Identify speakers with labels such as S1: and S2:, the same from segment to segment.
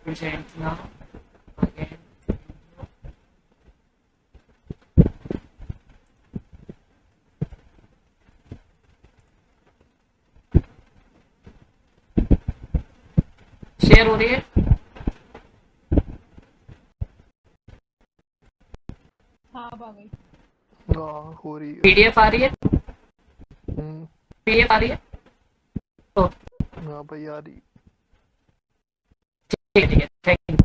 S1: present now again. Share हो रही है?
S2: हाँ अब आ गई।
S3: हाँ हो रही है।
S1: पीडीएफ आ रही है?
S3: हम्म,
S1: पीडीएफ आ रही है? तो
S3: हाँ भाई आ रही।
S1: ठीक है, थैंक यू।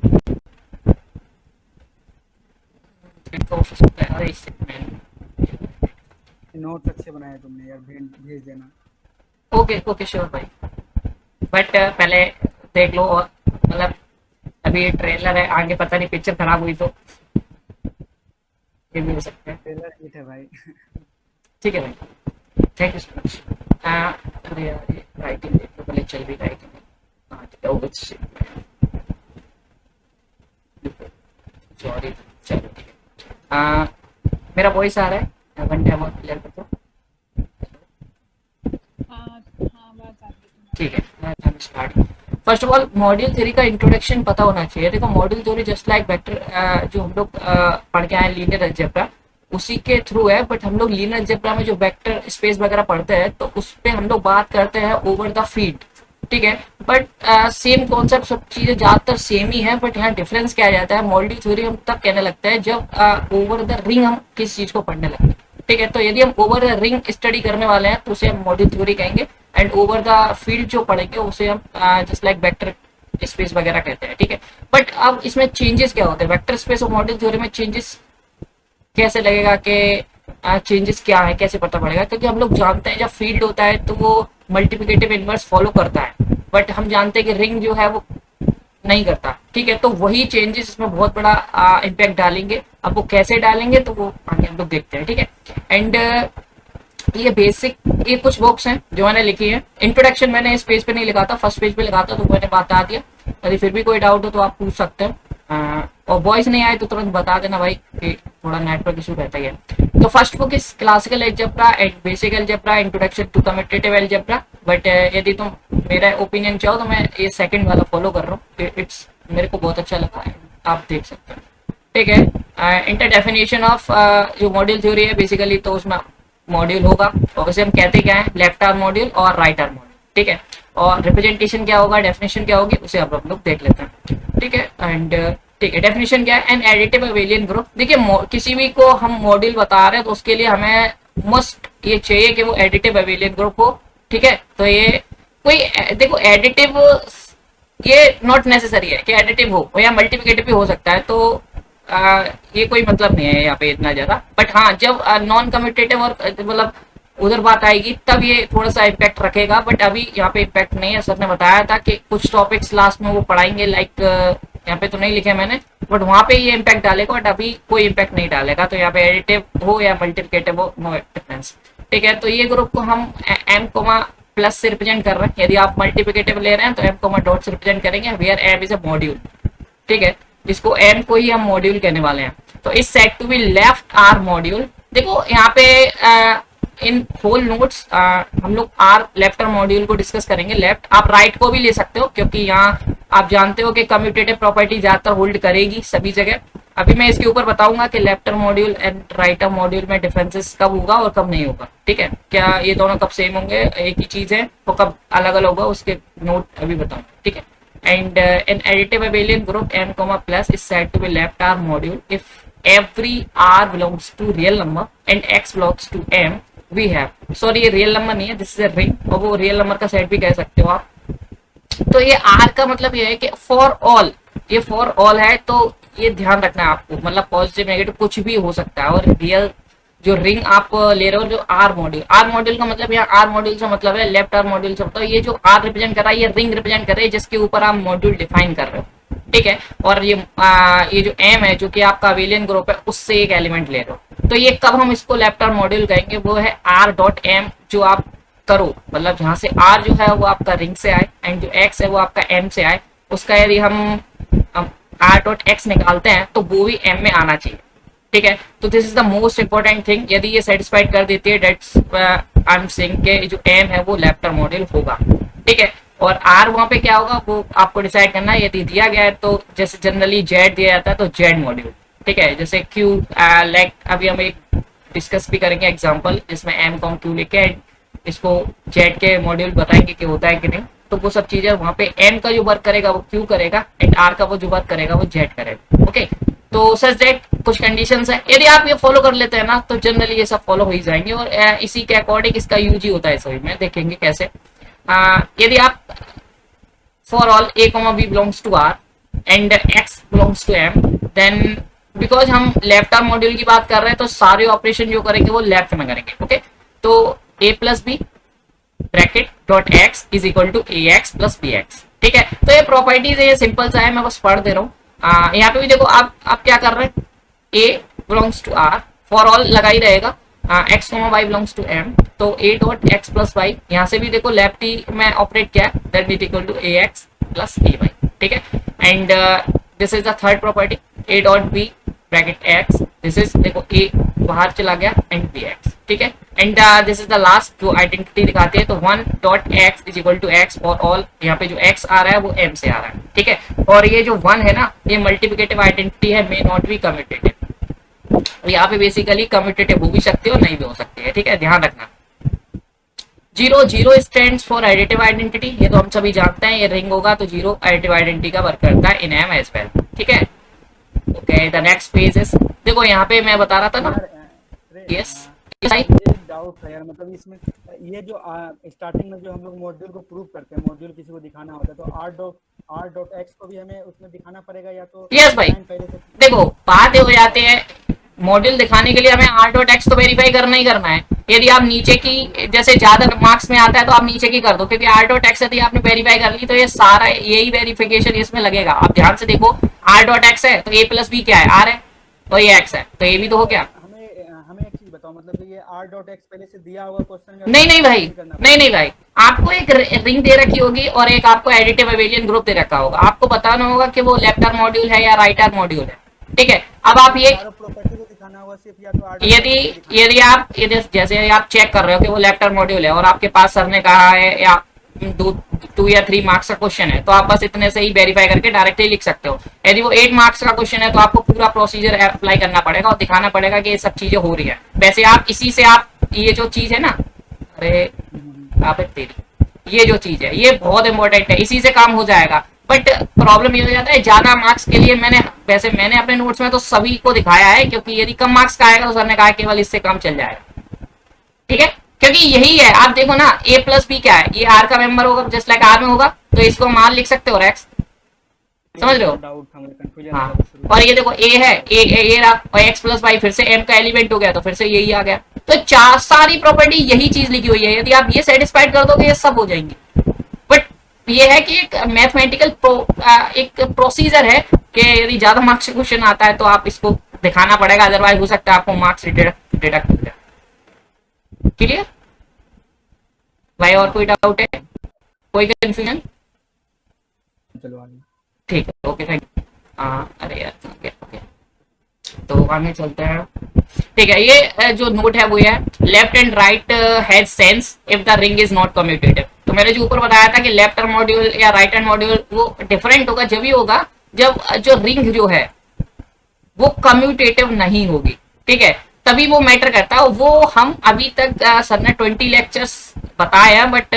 S1: अरे इससे
S4: नोट्स अच्छे बनाए तुमने यार, भेज देना।
S1: ओके ओके श्योर भाई, बट पहले देख लो। और मतलब अभी ये ट्रेलर है, आगे पता नहीं पिक्चर खराब हुई तो ये भी हो सकता है।
S4: ट्रेलर हिट है भाई।
S1: ठीक है भाई, थैंक यू सो मच। अरे यार ये राइटिंग देख लो पहले, चल भी राइटिंग सॉरी। चलो ठीक है। मेरा वॉइस आ रहा है? वन टाइम और क्लियर कर दो।
S2: हाँ हाँ बात आ रही है।
S1: ठीक है, start. First of all module theory का इंट्रोडक्शन पता होना चाहिए। देखो module theory just like vector जो हम लोग पढ़ के आए लीनियर अलजेब्रा, उसी के थ्रू है। बट हम लोग लीनियर अलजेब्रा में जो वेक्टर स्पेस वगैरह पढ़ते हैं तो उस पे हम लोग बात करते हैं ओवर द फील्ड, ठीक है। बट सेम कॉन्सेप्ट, सब चीजें ज्यादातर सेम ही है। बट यहाँ डिफरेंस क्या आ जाता है, मॉड्यूल थ्योरी हम तब कहने लगता है जब ओवर द रिंग हम किसी चीज को पढ़ने लगते हैं, ठीक है। तो यदि हम ओवर द रिंग स्टडी करने वाले हैं तो उसे हम मॉड्यूल थ्योरी कहेंगे। एंड ओवर द फील्ड जो पढ़ेंगे उसे हम जस्ट लाइक वेक्टर स्पेस वगैरह कहते हैं, ठीक है। बट अब इसमें चेंजेस क्या होते हैं, वेक्टर स्पेस और मॉड्यूल थ्योरी में चेंजेस कैसे लगेगा कि चेंजेस क्या है, कैसे पता पड़ेगा? क्योंकि हम लोग जानते हैं जब फील्ड होता है तो वो मल्टीप्लिकेटिव इनवर्स फॉलो करता है, बट हम जानते हैं कि रिंग जो है वो नहीं करता, ठीक है। तो वही चेंजेस इसमें बहुत बड़ा इम्पैक्ट डालेंगे। अब वो कैसे डालेंगे तो वो आगे हम लोग देखते हैं, ठीक है। एंड ये बेसिक, ये कुछ बुक्स हैं जो मैंने लिखी है। इंट्रोडक्शन मैंने इस पेज पे नहीं लिखा था, फर्स्ट पेज पे लिखा था, तो मैंने बता दिया। यदि फिर भी कोई डाउट हो तो आप पूछ सकते हैं। और वॉइस नहीं आए तो तुरंत बता देना भाई, कि थोड़ा नेटवर्क इशू रहता है। तो first book is classical algebra and basic algebra, introduction to commutative algebra. But यदि तुम मेरा ओपिनियन चाहो तो मैं ये सेकंड वाला फॉलो कर रहा हूँ, इट्स मेरे को बहुत अच्छा लगा है, आप देख सकते हैं, ठीक है। इंटर डेफिनेशन ऑफ जो मॉड्यूल थ्योरी है बेसिकली, तो उसमें मॉड्यूल होगा और उसे हम कहते क्या है, लेफ्ट आर्म मॉड्यूल और राइट आर्म मॉड्यूल, ठीक है। और रिप्रेजेंटेशन क्या होगा, डेफिनेशन क्या होगी, उसे अब हम लोग देख लेते हैं, ठीक है। एंड ठीक है, डेफिनेशन क्या है, एन एडिटिव अबेलियन ग्रुप। देखिए किसी भी को हम मॉड्यूल बता रहे हैं तो उसके लिए हमें मस्ट ये चाहिए कि वो एडिटिव अबेलियन ग्रुप हो, ठीक है। तो ये कोई देखो एडिटिव, ये नॉट नेसेसरी है कि एडिटिव हो या मल्टीप्लिकेटिव भी हो सकता है। तो ये कोई मतलब नहीं है यहाँ पे इतना ज्यादा। बट हाँ, जब नॉन कम्यूटेटिव और मतलब उधर बात आएगी तब ये थोड़ा सा इम्पैक्ट रखेगा। बट अभी यहाँ पे इम्पैक्ट नहीं है। सर ने बताया था कि कुछ टॉपिक्स लास्ट में वो पढ़ाएंगे, लाइक यहाँ पे तो नहीं लिखे मैंने, बट वहाँ पे ये इम्पैक्ट डालेगा। बट अभी कोई इम्पैक्ट नहीं डालेगा। तो यहाँ पे एडिटिव हो या मल्टीप्लिकेटिव हो, नो डिफरेंस, ठीक है। तो ये ग्रुप को हम एम कोमा प्लस से रिप्रेजेंट कर रहे हैं। यदि आप मल्टीप्लिकेटिव ले रहे हैं तो एम कोमा डॉट से रिप्रेजेंट करेंगे, where M is a module, ठीक है। इसको एम को ही हम मॉड्यूल कहने वाले हैं। तो इस set to be left R module. देखो यहाँ पे इन होल नोट्स हम लोग आर लेफ्ट आर मॉड्यूल को डिस्कस करेंगे। लेफ्ट आप राइट को भी ले सकते हो, क्योंकि यहाँ आप जानते हो कि कम्यूटेटिव प्रॉपर्टी ज्यादातर होल्ड करेगी सभी जगह। अभी मैं इसके ऊपर बताऊंगा कि left R module and right R module में डिफरेंसेस कब होगा और कब नहीं होगा, ठीक है। क्या ये दोनों कब सेम होंगे, एक ही चीज है, तो कब अलग अलग होगा उसके नोट अभी बताऊंगा, ठीक है। And an additive abelian group m comma plus is said to be left R module if every R belongs to real number and x belongs to m we have। Sorry ये real number नहीं है, this is a ring, और वो real number का set भी कह सकते हो आप। तो ये R का मतलब ये है कि फॉर ऑल, ये फॉर ऑल है। तो ये ध्यान रखना है आपको, मतलब पॉजिटिव नेगेटिव कुछ भी हो सकता है। और रियल जो रिंग आप ले रहे हो, जो आर मॉड्यूल का मतलब यहाँ आर मॉड्यूल से मतलब है लेफ्ट आर मॉड्यूल से मतलब ये जो आर रिप्रेजेंट कर रहा है, ये रिंग रिप्रेजेंट कर रही है जिसके ऊपर आप मॉड्यूल डिफाइन कर रहे हो, ठीक है। और ये जो एम है जो कि आपका अबेलियन ग्रुप है, उससे एक एलिमेंट ले रहे हो। तो ये कब हम इसको लेफ्ट आर मॉड्यूल कहेंगे, वो है आर डॉट एम जो आप करो, मतलब जहां से आर जो है वो आपका रिंग से आए एंड जो एक्स है वो आपका एम से आए, उसका यदि हम आर डॉट एक्स निकालते हैं तो वो भी एम में आना चाहिए, ठीक है। तो this is the most important thing. यदि ये सेटिस्फाइड कर देती है, डेट्स आई एम सेइंग के जो एम है वो लेफ्ट आर्म मॉड्यूल होगा, ठीक है। और आर वहां पे क्या होगा वो आपको डिसाइड करना है। यदि दिया गया है तो जैसे जनरली जेड दिया जाता है तो जेड मॉड्यूल, ठीक है। जैसे क्यू लाइक अभी हम एक डिस्कस भी करेंगे एग्जांपल जिसमें एम कॉम क्यू लेके इसको जेड के मॉड्यूल बताएंगे कि होता है कि नहीं। तो वो सब चीजें वहां पे एम का जो वर्क करेगा वो क्यू करेगा एंड आर का वो जो वर्क करेगा वो जेड करेगा। ओके, तो सच दैट कुछ कंडीशंस है, यदि आप ये फॉलो कर लेते हैं ना तो जनरली ये सब फॉलो हो ही जाएंगे और इसी के अकॉर्डिंग इसका यूज ही होता है सभी में। देखेंगे कैसे। यदि आप for all a, b belongs to r and x belongs to m, then because हम लेफ्ट आर्म मॉड्यूल की बात कर रहे हैं तो सारे ऑपरेशन जो करेंगे वो लेफ्ट में करेंगे। ओके, तो a plus B bracket dot X is equal to A X plus B X, ठीक है। तो ये प्रॉपर्टीज है, ये सिंपल सा है, मैं बस पढ़ दे रहा हूँ। यहाँ पे भी देखो आप क्या कर रहे हैं, a belongs to r for all लगा ही रहेगा, x, y belongs to m, तो a dot X plus Y, यहाँ से भी देखो लेफ्टी में ऑपरेट किया है, that is equal to A X plus A Y, ठीक है। And this is the third property, a dot B bracket x, this is देखो a बाहर चला गया एंड बी एक्स, ठीक है। And this is the last जो identity दिखाते हैं, तो 1 dot X is equal to X for all, यहाँ पे जो x आ रहा है वो m से आ रहा है, ठीक है। और ये जो 1 है ना, ये मल्टीप्लिकेटिव आइडेंटिटी है, मे नॉट बी कम्यूटेटिव। यहाँ पे बेसिकली कम्यूटेटिव हो भी सकते हो, नहीं भी हो सकती है, ठीक है, ध्यान रखना। 0 स्टैंड्स फॉर एडिटिव आइडेंटिटी, ये तो हम सभी जानते हैं, ये रिंग होगा तो 0 एडिटिव आइडेंटिटी का वर्क करता है इन एम एज वेल, ठीक है। Okay, the next page is, देखो यहाँ पे मैं बता रहा था ना, यस
S4: एक डाउट है यार, मतलब इसमें ये जो स्टार्टिंग में जो हम लोग मॉड्यूल को प्रूव करते हैं, मॉड्यूल किसी को दिखाना होता है, तो r डॉट x को भी हमें उसमें दिखाना पड़ेगा या तो
S1: यस भाई, देखो बात हो जाती है मॉड्यूल दिखाने के लिए हमें r डॉट x तो वेरीफाई करना ही करना है। यदि आप नीचे की जैसे ज्यादा मार्क्स में आता है तो आप नीचे की कर दो, क्योंकि r डॉट x यदि आपने वेरीफाई कर ली तो ये सारा यही वेरिफिकेशन इसमें लगेगा। आप ध्यान से देखो, r डॉट x है तो a प्लस बी क्या है, r है, और ये x है तो a भी तो हो गया।
S4: हमें एक चीज बताओ, मतलब ये r डॉट x पहले से दिया हुआ क्वेश्चन में
S1: नहीं भाई, नहीं भाई, आपको एक रिंग दे रखी होगी और एक आपको एडिटिव अबेलियन ग्रुप दे रखा होगा, आपको बताना होगा कि वो लेफ्ट आर्म मॉड्यूल है या राइट आर्म मॉड्यूल है, ठीक है। अब आप ये यदि आप जैसे आप चेक कर रहे हो कि वो लेफ्ट आर्म मॉड्यूल है और आपके पास सर ने कहा है या 2 या 3 मार्क्स का क्वेश्चन है, तो आप बस इतने से ही वेरीफाई करके डायरेक्टली लिख सकते हो। यदि वो 8 मार्क्स का क्वेश्चन है तो आपको पूरा प्रोसीजर अप्लाई करना पड़ेगा और दिखाना पड़ेगा कि ये सब चीजें हो रही है। वैसे आप इसी से आप ये जो चीज है ना, अरे आप तेरी ये जो चीज है ये बहुत इंपॉर्टेंट है, इसी से काम हो जाएगा। बट प्रॉब्लम ये हो जाता है ज्यादा मार्क्स के लिए, मैंने अपने नोट्स में तो सभी को दिखाया है, क्योंकि यदि कम मार्क्स का आएगा तो सर ने कहा केवल इससे कम चल जाएगा, ठीक है। क्योंकि यही है, आप देखो ना a प्लस बी क्या है, ये r का मेंबर होगा, जस्ट लाइक r में होगा, तो इसको मान लिख सकते हो और x, समझ रहे हो। हाँ, और ये देखो a है, a रहा, और x प्लस वाई फिर से m का एलिमेंट हो गया तो फिर से यही आ गया। तो सारी प्रॉपर्टी यही चीज लिखी हुई है, यदि आप ये सेटिस्फाइड कर दोगे ये सब हो जाएंगे। बट ये है कि एक मैथमेटिकल एक प्रोसीजर है कि यदि ज्यादा मार्क्स का क्वेश्चन आता है तो आप इसको दिखाना पड़ेगा, अदरवाइज हो सकता है आपको मार्क्स डिडक्ट हो जाए। क्लियर भाई, और कोई डाउट है, कोई कंफ्यूजन?
S4: चलो आगे,
S1: ठीक है, ओके थैंक यू। अरे यार ओके, तो आगे चलते हैं। ठीक है, ये जो नोट है वो है left and right has sense if the ring is not commutative. तो मैंने जो ऊपर बताया था कि लेफ्ट हैंड मॉड्यूल या राइट हैंड मॉड्यूल वो डिफरेंट होगा जब ही होगा जब जो रिंग जो है वो कम्यूटेटिव नहीं होगी, ठीक है, तभी वो मैटर करता है। वो हम अभी तक सर ने 20 लेक्चर्स बताया, बट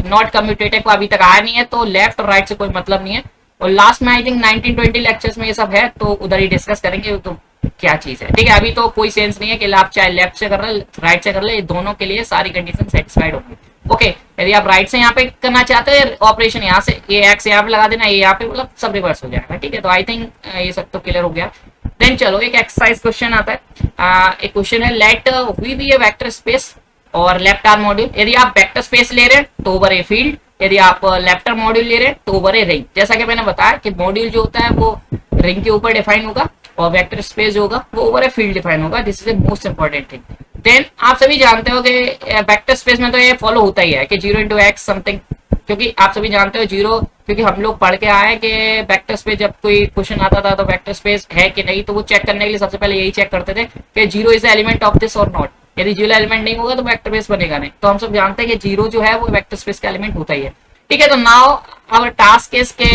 S1: नॉट कम्यूटेटिव को अभी तक आया नहीं है, तो लेफ्ट और राइट से कोई मतलब नहीं है। और लास्ट में आई थिंक 19-20 लेक्चर्स में ये सब है, तो उधर ही डिस्कस करेंगे तो क्या चीज है, ठीक है। अभी तो कोई सेंस नहीं है कि आप चाहे लेफ्ट से कर रहे राइट से कर ले, दोनों के लिए सारी कंडीशन सेटिस्फाइड होगी। ओके, यदि आप राइट से यहाँ पे करना चाहते हैं ऑपरेशन, यहाँ से ये एक्स यहाँ पे लगा देना, ये यहाँ पे, मतलब सब रिवर्स हो जाएगा, ठीक है। तो आई थिंक ये सब तो क्लियर हो गया। देन चलो एक एक्सरसाइज क्वेश्चन आता है। एक क्वेश्चन है let V be a vector space और लेफ्ट आर्म मॉड्यूल। यदि आप वेक्टर स्पेस ले रहे हैं तो ओवर ए फील्ड, यदि आप लेफ्ट आर्म मॉड्यूल ले रहे हैं तो ओवर ए रिंग। जैसा कि मैंने बताया कि मॉड्यूल जो होता है वो रिंग के ऊपर डिफाइन होगा और वेक्टर स्पेस जो होगा वो ओवर ए फील्ड डिफाइन होगा। This is the most important thing. Then आप सभी जानते हो कि वेक्टर स्पेस में तो ये फॉलो होता ही है कि 0 × x समथिंग, क्योंकि आप सभी जानते हो 0, क्योंकि हम लोग पढ़ के आए कि वेक्टर स्पेस जब कोई क्वेश्चन आता था तो वेक्टर स्पेस है कि नहीं, तो वो चेक करने के लिए सबसे पहले यही चेक करते थे कि 0 is the element of this और नॉट। यदि 0 एलिमेंट नहीं होगा तो वेक्टर स्पेस बनेगा नहीं। तो हम सब जानते हैं कि 0 जो है वो वेक्टर स्पेस का एलिमेंट होता ही है। ठीक है, तो नाउ अवर टास्क इज के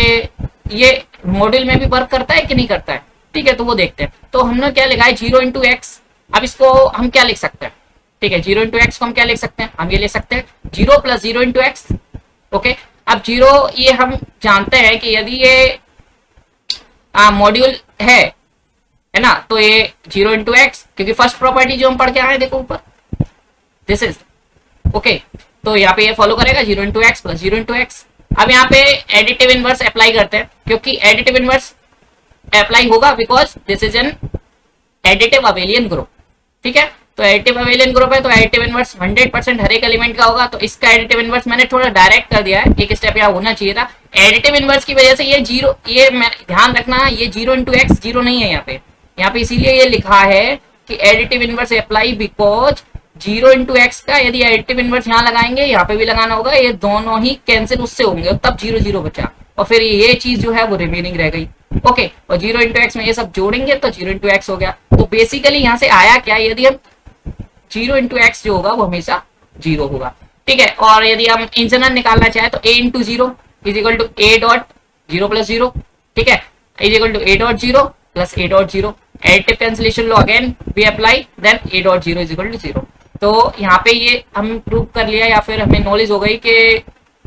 S1: ये मॉड्यूल में भी वर्क करता है कि नहीं करता है, ठीक है, तो वो देखते हैं। तो हमने क्या लिखा है 0 इंटू एक्स। अब इसको हम क्या लिख सकते हैं, ठीक है, 0 इंटू एक्स को हम क्या लिख सकते हैं, हम ये लिख सकते हैं 0 प्लस 0 इंटू एक्स। ओके, अब 0 ये हम जानते हैं कि यदि ये मॉड्यूल है ना, तो ये 0 इंटू एक्स, क्योंकि फर्स्ट प्रॉपर्टी जो हम पढ़ के आए देखो ऊपर, दिस इज ओके। तो यहाँ पे ये फॉलो करेगा 0 into x plus 0 into x. अब यहाँ पे एडिटिव इनवर्स अप्लाई करते हैं, क्योंकि एडिटिव इनवर्स अप्लाई होगा because this is an additive abelian group, ठीक है। तो एडिटिव अबेलियन ग्रुप है, तो एडिटिव इनवर्स 100% हर एक एलिमेंट का होगा। तो इसका एडिटिव इनवर्स मैंने थोड़ा डायरेक्ट कर दिया है, एक स्टेप यहाँ होना चाहिए था। एडिटिव इनवर्स की वजह से ये 0, ये ध्यान रखना, ये 0 इंटू एक्स 0 नहीं है यहाँ पे इसीलिए ये लिखा है कि additive inverse apply because 0 into x का यदि एडिटिव इनवर्स यहाँ लगाएंगे, यहाँ पे भी लगाना होगा, ये दोनों ही कैंसिल उससे होंगे, तब 0 0 बचा, और फिर ये चीज जो है वो रिमेनिंग रह गई। ओके, और 0 इंटू एक्स में ये सब जोड़ेंगे तो 0 इंटू एक्स हो गया। तो बेसिकली यहाँ से आया क्या, यदि हम 0 इंटू एक्स जो होगा वो हमेशा 0 होगा, ठीक है। और यदि हम इन जनरल निकालना चाहे तो a into 0 is equal to a dot 0 plus 0, ठीक है, is equal to a dot 0 plus a dot 0। Additive cancellation law again we apply, then a dot 0 is equal to 0। तो यहाँ पे ये हम प्रूव कर लिया, या फिर हमें नॉलेज हो गई कि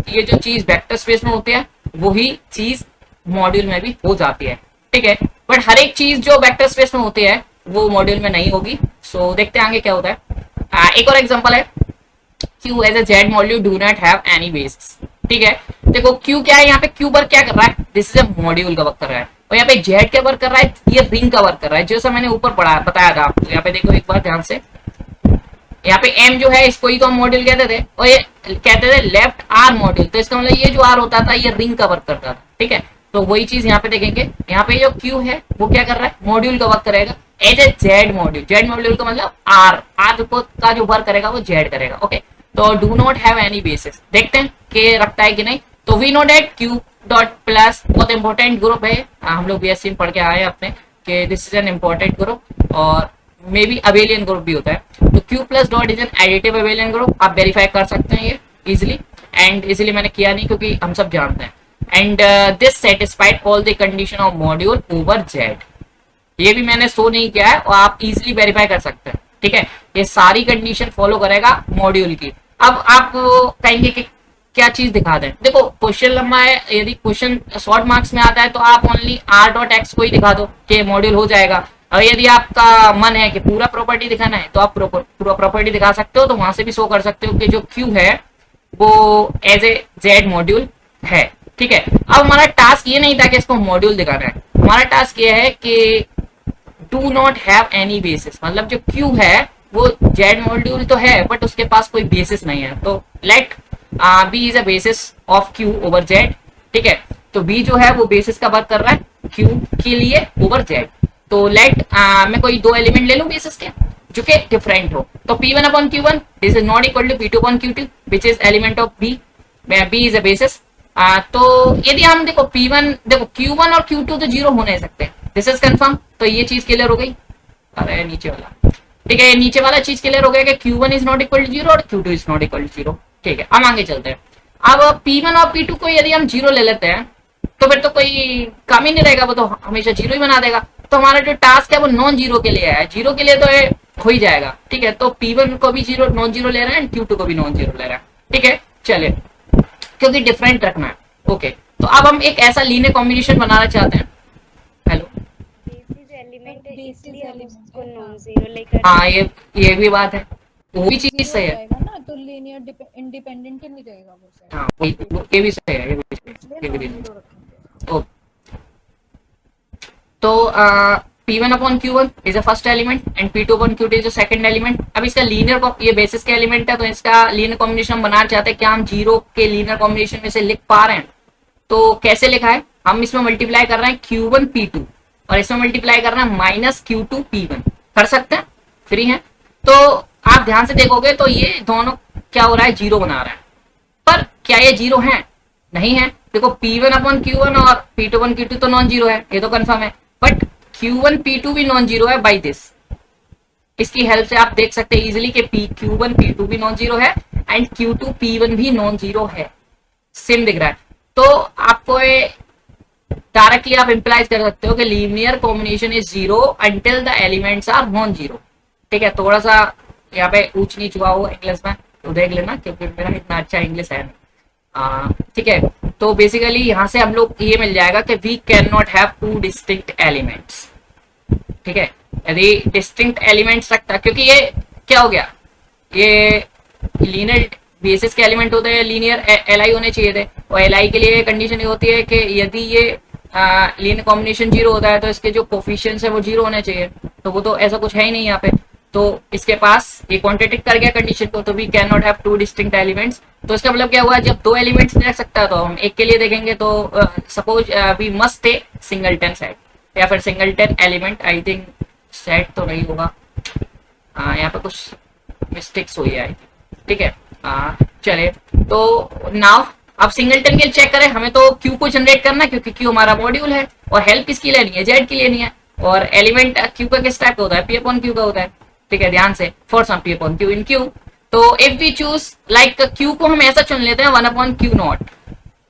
S1: ये जो चीज वेक्टर स्पेस में होती है वही चीज मॉड्यूल में भी हो जाती है, ठीक है। बट हर एक चीज जो वेक्टर स्पेस में होती है वो मॉड्यूल में नहीं होगी। सो देखते हैं आगे क्या होता है। एक और एग्जांपल है, Q as a Z module do not have any basis, ठीक है। देखो Q क्या है, यहाँ पे Q वर्क क्या कर रहा है, दिस इज ए मॉड्यूल का वर्क कर रहा है, और यहाँ पे Z क्या वर्क कर रहा है, ये रिंग का वर्क कर रहा है, जैसा मैंने ऊपर पढ़ा बताया था आपको। यहाँ पे देखो एक बार ध्यान से, यहाँ पे M जो है इसको ही तो हम मॉड्यूल कहते थे, और ये कहते थे लेफ्ट आर मॉड्यूल, तो इसका मतलब ये जो आर होता था ये रिंग का वर्क करता था, ठीक है। तो वही चीज यहाँ पे देखेंगे, यहाँ पे जो Q है वो क्या कर रहा है, मॉड्यूल का वर्क करेगा as a Z module. Z module का मतलब आर का जो वर्क करेगा वो जेड करेगा, ओके। तो do not have any basis, देखते हैं कि रखता है कि नहीं। तो we know that Q dot plus बहुत इंपॉर्टेंट ग्रुप है, हम लोग बीएससी में पढ़ के आए अपने कि this is an important group, और मे बी अबेलियन ग्रुप भी होता है। तो Q plus dot is an additive abelian group, आप वेरीफाई कर सकते हैं ये इजिली, एंड इजिली मैंने किया नहीं क्योंकि हम सब जानते हैं। And this satisfied all the condition of module over Z, ये भी मैंने शो नहीं किया है और आप इजिली वेरीफाई कर सकते हैं, ठीक है। ये सारी कंडीशन फॉलो करेगा मॉड्यूल की। अब आप कहेंगे कि क्या चीज दिखा दें, देखो क्वेश्चन लंबा है, यदि क्वेश्चन शॉर्ट मार्क्स में आता है तो आप ओनली r डॉट एक्स को ही दिखा दो कि मॉड्यूल हो जाएगा। और यदि आपका मन है कि पूरा प्रॉपर्टी दिखाना है तो आप पूरा प्रॉपर्टी दिखा सकते हो, तो वहां से भी शो कर सकते हो कि जो Q है वो एज ए जेड मॉड्यूल है, ठीक है। अब हमारा टास्क ये नहीं था कि इसको मॉड्यूल दिखाना है, हमारा टास्क ये है कि do not have any basis, मतलब जो Q है वो जेड मॉड्यूल तो है बट उसके पास कोई बेसिस नहीं है। तो let B is a basis of Q over Z, ठीक है। तो B जो है वो बेसिस का वर्क कर रहा है Q के लिए ओवर जेड। तो लेट मैं कोई दो एलिमेंट ले लूं बेसिस के जो कि डिफरेंट हो, तो P1 upon Q1 this is not equal to P2 upon Q2 which is element of B, B is a basis. तो यदि हम देखो P1 देखो Q1 और Q2 तो जीरो हो नहीं सकते, दिस इज कंफर्म। तो ये चीज क्लियर हो गई, अरे नीचे वाला, ठीक है, नीचे वाला चीज क्लियर हो गया कि Q1 is not equal to zero और Q2 is not equal to zero, ठीक है। अब आगे चलते हैं। अब P1 और P2 को यदि हम जीरो ले लेते हैं तो फिर तो कोई काम ही नहीं रहेगा, वो तो हमेशा जीरो ही बना देगा। तो हमारा जो टास्क है वो नॉन जीरो के लिए है, जीरो के लिए तो ये हो ही जाएगा, ठीक है। तो P1 को भी जीरो नॉन जीरो ले रहा है एंड Q2 को भी नॉन जीरो ले रहा है, ठीक है। चलिए, क्योंकि डिफरेंट रखना है, ओके। तो अब हम एक ऐसा लीनियर कॉम्बिनेशन बनाना चाहते हैं, हेलो,
S2: इसलिए हम उसको
S5: non-zero लेकर
S1: हाँ ये भी बात है, वो भी चीज सही है
S2: ना, तो लीनियर इंडिपेंडेंट नहीं रहेगा वो सही।
S1: हाँ, ये भी सही है, ये भी ओके। तो P1 upon Q1 is a first element and P2 upon Q2 is a second element. अब इसका लीनियर, ये बेसिस के एलिमेंट है तो इसका लीनियर कॉम्बिनेशन बनाना चाहते हैं, क्या हम जीरो के लीनियर कॉम्बिनेशन में से लिख पा रहे हैं? तो कैसे लिखा है, हम इसमें मल्टीप्लाई कर रहे हैं Q1 P2 और इसमें मल्टीप्लाई कर रहे हैं माइनस Q2 P1, कर सकते हैं, फ्री है। तो आप ध्यान से देखोगे तो ये दोनों क्या हो रहा है, जीरो बना रहा है, पर क्या ये जीरो है? नहीं है। देखो P1 अपॉन Q1 और P2 अपॉन Q2 तो नॉन जीरो है, ये तो कंफर्म है, बट Q1 P2 भी नॉन जीरो है बाई दिस। इसकी हेल्प से आप देख सकते हैं इजिली कि Q1 P2 भी नॉन जीरो है एंड Q2 P1 भी नॉन जीरो है, सेम दिख रहा है, तो आपको डायरेक्टली आप इंप्लाइज कर सकते हो कि linear combination is zero until the elements are non zero. ठीक है, थोड़ा सा यहाँ पे ऊंच नीच हुआ हो इंग्लिश में तो देख लेना, क्योंकि मेरा इतना अच्छा इंग्लिश है नहीं। ठीक है, तो बेसिकली यहाँ से हम लोग ये मिल जाएगा कि we can not have two distinct elements. ठीक है, यदि डिस्टिंक्ट एलिमेंट्स रखता, क्योंकि ये क्या हो गया, ये लीनियर बेसिस के एलिमेंट होते हैं, लीनियर एलआई होने चाहिए थे, और एलआई के लिए कंडीशन ये होती है कि यदि ये लीनियर कॉम्बिनेशन जीरो होता है तो इसके जो कोफिशिएंट्स है वो जीरो होने चाहिए, तो वो तो ऐसा कुछ है ही नहीं यहाँ पे, तो इसके पास ये कॉन्ट्रडिक्ट कर गया कंडीशन को, तो we can not have two distinct elements. तो इसका मतलब क्या हुआ, जब दो एलिमेंट्स नहीं रख सकता तो हम एक के लिए देखेंगे, तो सपोज वी मस्ट टे सिंगलटन सेट या फिर singleton element, I think set तो नहीं होगा, यहाँ पे कुछ मिस्टेक्स हुई है। ठीक है, चले तो नाउ अब सिंगलटन के चेक करें, हमें तो क्यू को जनरेट करना है क्योंकि क्यू हमारा मॉड्यूल है, और हेल्प किसकी लेनी है, जेड की लेनी है, और एलिमेंट क्यू का किस टाइप का होता है, पी अपॉन क्यू का होता है। ठीक है, ध्यान से, for some P upon Q in Q, तो if we choose like Q को हम ऐसा चुन लेते हैं 1 upon Q naught,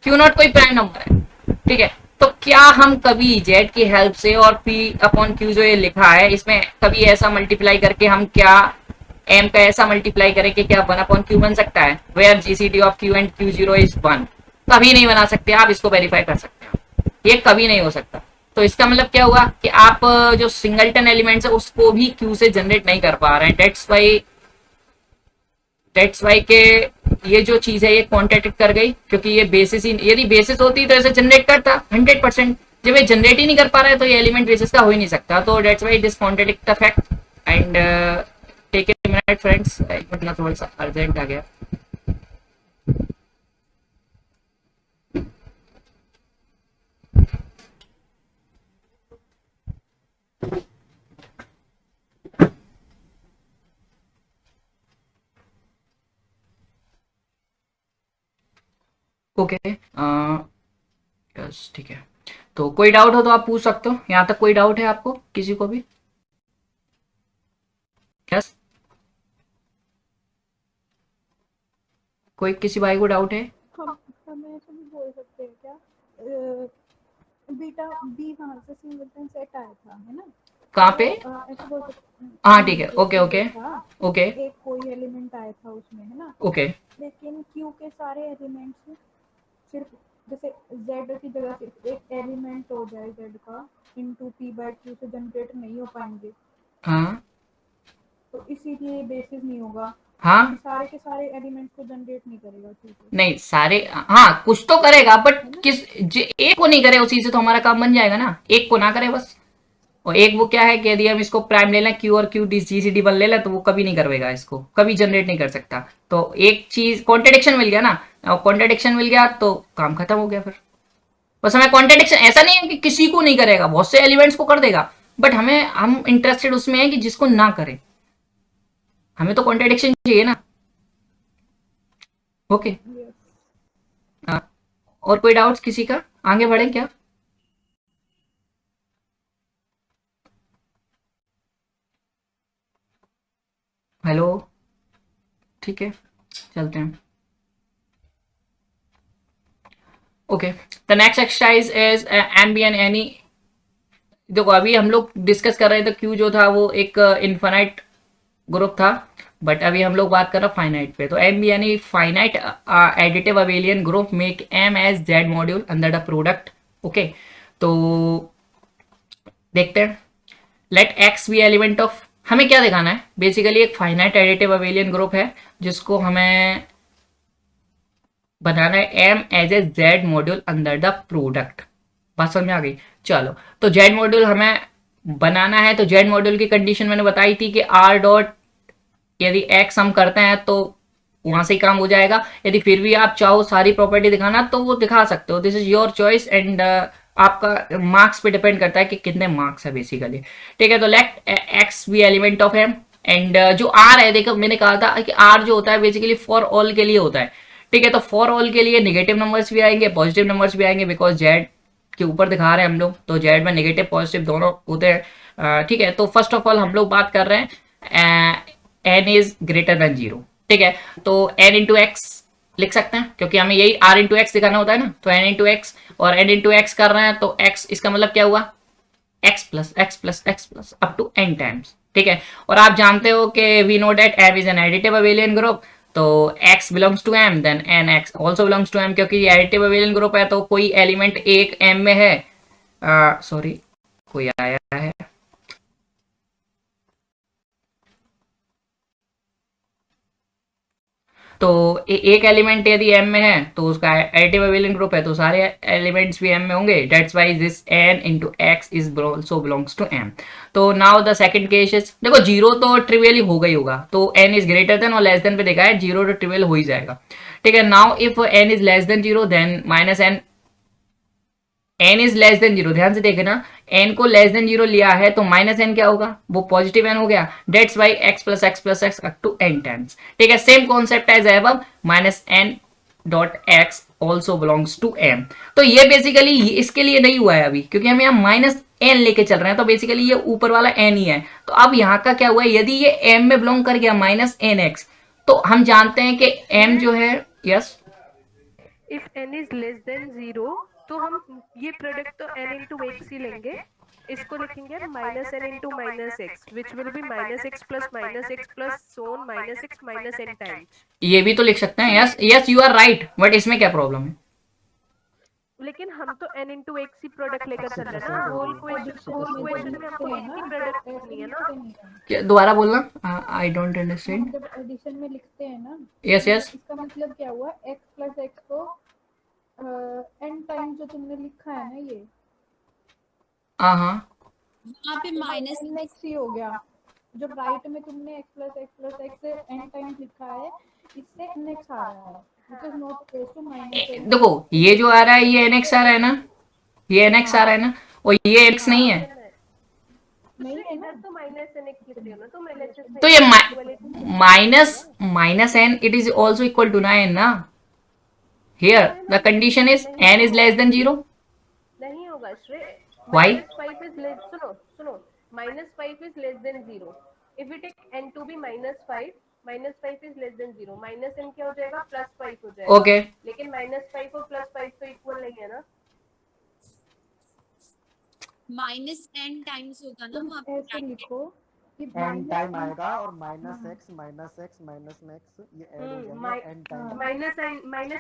S1: Q naught कोई प्राइम नंबर है। ठीक है, तो क्या हम कभी जेड की हेल्प से और पी अपॉन क्यू जो ये लिखा है इसमें कभी ऐसा मल्टीप्लाई करके हम क्या एम का ऐसा मल्टीप्लाई करें कि क्या 1 अपॉन क्यू बन सकता है, where GCD of Q and Q zero is 1? कभी नहीं बना सकते, आप इसको वेरीफाई कर सकते हो, ये कभी नहीं हो सकता। तो इसका मतलब क्या हुआ कि आप जो सिंगलटन एलिमेंट्स है उसको भी क्यू से जनरेट नहीं कर पा रहे हैं, डेट्स वाई के ये जो चीज है ये कॉन्ट्रडिक्ट कर गई, क्योंकि ये बेसिस ही, यदि बेसिस होती तो ऐसे जनरेट करता 100%, जब ये जनरेट ही नहीं कर पा रहा है तो ये एलिमेंट बेसिस का हो ही नहीं सकता, तो that's why this contradict the fact and take a minute friends, एक मिनट ना, थोड़ा सा अर्जेंट आ गया। ओके, यस ठीक है, तो कोई डाउट हो तो आप पूछ सकते हो, यहाँ तक कोई डाउट है आपको किसी को भी? यस, कोई किसी भाई को डाउट है?
S2: हम ऐसे भी बोल सकते हैं क्या, बीटा बी कहाँ से सिंगलटन सेट आया था, है ना?
S1: कहाँ पे?
S2: ऐसे बोल सकते हैं।
S1: हाँ ठीक है, ओके ओके ओके
S2: एक कोई एलिमेंट आया था उसमें, है ना?
S1: ओके,
S2: लेकिन क्यू के सारे एलिमेंट्स सिर्फ जैसे z की जगह सिर्फ एक एलिमेंट हो जाए z का इनटू p बाय q से जनरेट नहीं हो पाएंगे,
S1: हाँ
S2: तो इसीलिए बेसिस नहीं होगा,
S1: हाँ,
S2: सारे के सारे एलिमेंट्स को जनरेट नहीं करेगा, ठीक है?
S1: नहीं सारे, हाँ कुछ तो करेगा बट एक को नहीं करे उसी से तो हमारा काम बन जाएगा ना, एक को ना करे बस। और एक वो क्या है कि यदि हम इसको प्राइम ले लें क्यू और क्यू जीसीडी बन ले लें तो वो कभी नहीं करेगा, इसको कभी जनरेट नहीं कर सकता, तो एक चीज कॉन्ट्रडिक्शन मिल गया ना, और कॉन्ट्रडिक्शन मिल गया तो काम खत्म हो गया फिर। बस हमें कॉन्ट्रडिक्शन ऐसा नहीं है कि किसी को नहीं करेगा, बहुत से एलिमेंट्स को कर देगा, बट हम इंटरेस्टेड उसमें है कि जिसको ना करे, हमें तो कॉन्ट्रडिक्शन चाहिए ना। ओके, और कोई डाउट्स किसी का, आगे बढ़े क्या? हेलो, ठीक है चलते हैं। Okay, the next exercise is M be an any. देखो अभी हम लोग डिस्कस कर रहे थे क्यू जो था वो एक इनफाइनाइट ग्रुप था, बट अभी हम लोग बात कर रहे हैं फाइनाइट पे। तो एम बी यानी finite additive abelian group make M as Z module under the product. Okay, तो देखते हैं, let X be element of, हमें क्या दिखाना है, बेसिकली एक फाइनाइट एडिटिव अबेलियन ग्रुप है जिसको हमें बनाना है M as a Z module under the product. बात समझ में आ गई? चलो, तो जेड मॉड्यूल हमें बनाना है, तो जेड मॉड्यूल की कंडीशन मैंने बताई थी कि आर डॉट यदि एक्स हम करते हैं तो वहां से ही काम हो जाएगा, यदि फिर भी आप चाहो सारी प्रॉपर्टी दिखाना तो वो दिखा सकते हो, this is your choice and आपका मार्क्स पे डिपेंड करता है कि कितने मार्क्स है बेसिकली। ठीक है, तो let X be element of M and जो आर है, देखो मैंने कहा था कि आर जो होता है बेसिकली फॉर ऑल के लिए होता है। ठीक है, तो फॉर ऑल के लिए नेगेटिव नंबर्स भी आएंगे, पॉजिटिव नंबर्स भी आएंगे, बिकॉज जेड के ऊपर दिखा रहे हैं हम लोग, तो जेड में नेगेटिव पॉजिटिव दोनों होते हैं। ठीक है, तो फर्स्ट ऑफ ऑल हम लोग बात कर रहे हैं एन इज ग्रेटर देन 0। ठीक है, तो एन इंटू एक्स लिख सकते हैं, क्योंकि हमें यही r इंटू एक्स दिखाना होता है ना, तो n इंटू एक्स और n इंटू एक्स कर रहे हैं तो x, इसका मतलब क्या हुआ x plus X plus X plus up to n times, ठीक है। और आप जानते हो कि we know that m is an additive abelian group, तो x belongs to m then nx also belongs to m, क्योंकि ये एडिटिव अबेलियन ग्रुप है तो कोई एलिमेंट एक m में है, सॉरी कोई आया है, तो एक एलिमेंट यदि m में है तो उसका एडिटिव अबेलियन ग्रुप है तो सारे एलिमेंट्स भी m में होंगे, that's why this n into x is also belongs to m। तो now the second case is, देखो जीरो तो ट्रिवियली हो गई होगा, तो n इज ग्रेटर देन और लेस देन पे देखा है, जीरो तो ट्रिवियल हो ही जाएगा, ठीक है। Now if n is less than zero then minus n is less than zero, ध्यान से देखे ना, n को लेस देन जीरो लिया है तो माइनस n क्या होगा, वो पॉजिटिव n हो गया, that's why x plus X अप टू n टाइम्स, ठीक है। Same concept as above, minus n dot X also belongs to m। तो ये बेसिकली इसके लिए नहीं हुआ है अभी, क्योंकि हम यहाँ माइनस n लेके चल रहे हैं, तो बेसिकली ये ऊपर वाला n ही है। तो अब यहाँ का क्या हुआ है, यदि ये m में बिलोंग कर गया माइनस nx, तो हम जानते हैं कि m जो है, yes
S5: if n is less than 0 तो हम ये प्रोडक्ट तो n इंटू एक्स ही लेंगे, इसको लिखेंगे minus n into minus X which will be minus X plus so on minus X minus n times.
S1: ये भी तो लिख सकते हैं, yes yes you are right, but इसमें क्या प्रॉब्लम है?
S5: लेकिन हम तो n इंटू एक्स ही प्रोडक्ट लेकर चल रहे हैं ना, होल क्वेश्चन में हमको एक ही प्रोडक्ट नहीं है ना।
S1: क्या दोबारा बोलना, आई डोंट अंडरस्टैंड।
S2: जब एडिशन में लिखते हैं ना,
S1: यस यस,
S2: इसका मतलब क्या हुआ, x प्लस एक्स को n टाइम जो तुमने लिखा है ना, ये
S1: हाँ
S6: यहाँ पे माइनस
S2: x ही हो गया। जब राइट में तुमने x प्लस एक्स से n टाइम्स लिखा है, इससे nx आ रहा है, which is not equal to minus n।
S1: देखो ये जो आ रहा है ये nx आ रहा है ना, ये nx आ रहा है ना, और ये x नहीं है,
S2: नहीं है ना,
S5: तो माइनस n एक्स लिख रही हो ना, तो मैं
S1: तो ये minus n it is also equal to 9 ना। Here the condition is n is less than 0।
S5: नहीं होगा श्रेय।
S1: Why?
S5: -5 is less, सुनो -5 is less than 0 if we take n to be -5 is less than 0, minus n क्या हो जाएगा, +5 हो जाएगा।
S1: ओके
S5: लेकिन -5 और +5 तो इक्वल नहीं है ना।
S6: माइनस n टाइम्स होगा ना वहाँ पे
S2: ऐसे लिखो कि
S7: n टाइम आएगा और माइनस एक्स माइनस एक्स ये ऐड हो जाएगा n time.
S5: Minus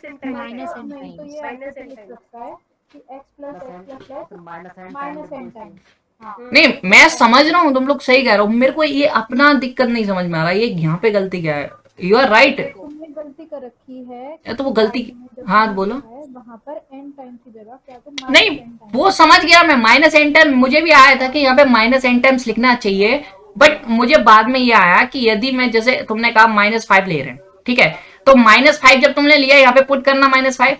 S5: n times
S2: नहीं तो ये
S5: माइनस
S2: ऐसे
S5: n
S2: लिख
S5: टाइम्स
S2: सकता है कि x plus x
S7: minus n
S2: minus n
S7: time
S2: time.
S1: नहीं, मैं समझ रहा हूँ, तुम लोग सही कह रहे हो, मेरे को ये अपना दिक्कत नहीं समझ में आ रहा, ये यहाँ पे गलती क्या है। यू आर राइट,
S2: तुमने गलती कर रखी है
S1: तो वो गलती, हाँ बोलो।
S2: वहाँ पर n टाइम्स की जगह क्या तो
S1: नहीं वो समझ गया मैं, माइनस n टाइम मुझे भी आया था कि यहाँ पे माइनस n टाइम्स लिखना चाहिए, बट मुझे बाद में ये आया कि यदि मैं, जैसे तुमने कहा -5 ले रहे हैं, ठीक है, तो -5 जब तुमने लिया यहाँ पे पुट करना -5,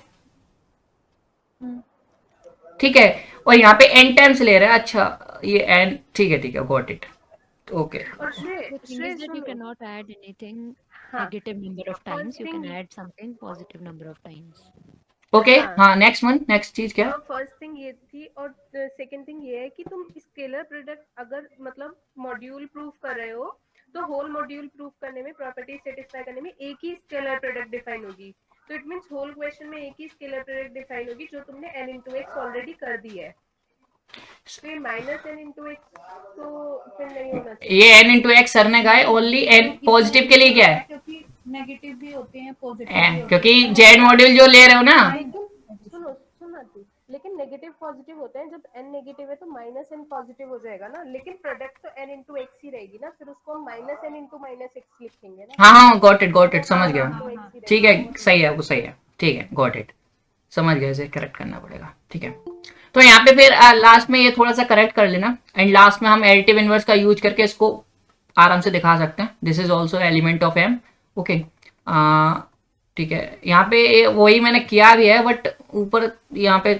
S1: ठीक है, और यहाँ पे n टाइम्स ले रहे हैं, अच्छा ये n, ठीक है गॉट इट, ओके।
S5: और श्रेय
S8: The thing is that you cannot add anything negative number of times. You can add something positive number of times.
S1: Okay हाँ, नेक्स्ट वन, नेक्स्ट चीज क्या?
S5: फर्स्ट थिंग ये थी, और सेकंड थिंग ये है कि तुम स्केलर प्रोडक्ट अगर मतलब मॉड्यूल प्रूफ कर रहे हो तो होल मॉड्यूल प्रूफ करने में, प्रॉपर्टी सेटिस्फाई करने में एक ही स्केलर प्रोडक्ट डिफाइन होगी। तो इट मींस होल क्वेश्चन में एक ही स्केलर प्रोडक्ट डिफाइन होगी जो तुमने n into x ऑलरेडी कर दी है। तो ये -n into x तो फिर नहीं होना चाहिए।
S1: ये n into x सर ने कहा है, ओनली n पॉजिटिव के लिए क्या है,
S2: क्योंकि नेगेटिव भी होते हैं पॉजिटिव,
S1: क्योंकि z मॉड्यूल जो ले रहे हो ना,
S5: सुनो तू, लेकिन नेगेटिव पॉजिटिव होते हैं, जब n नेगेटिव है तो -n पॉजिटिव हो जाएगा ना, लेकिन प्रोडक्ट तो n into x ही रहेगी ना, फिर उसको हम -n into -x लिखेंगे ना।
S1: हाँ गॉट इट समझ गया, ठीक है सही है, वो सही है, ठीक है गॉट इट, समझ गए, इसे करेक्ट करना पड़ेगा, ठीक है। तो यहाँ पे फिर लास्ट में ये थोड़ा सा करेक्ट कर लेना, एंड लास्ट में हम एडिटिव इनवर्स का यूज करके इसको आराम से दिखा सकते हैं। This is also element of m, okay ठीक है। यहाँ पे वही मैंने किया भी है, बट ऊपर यहाँ पे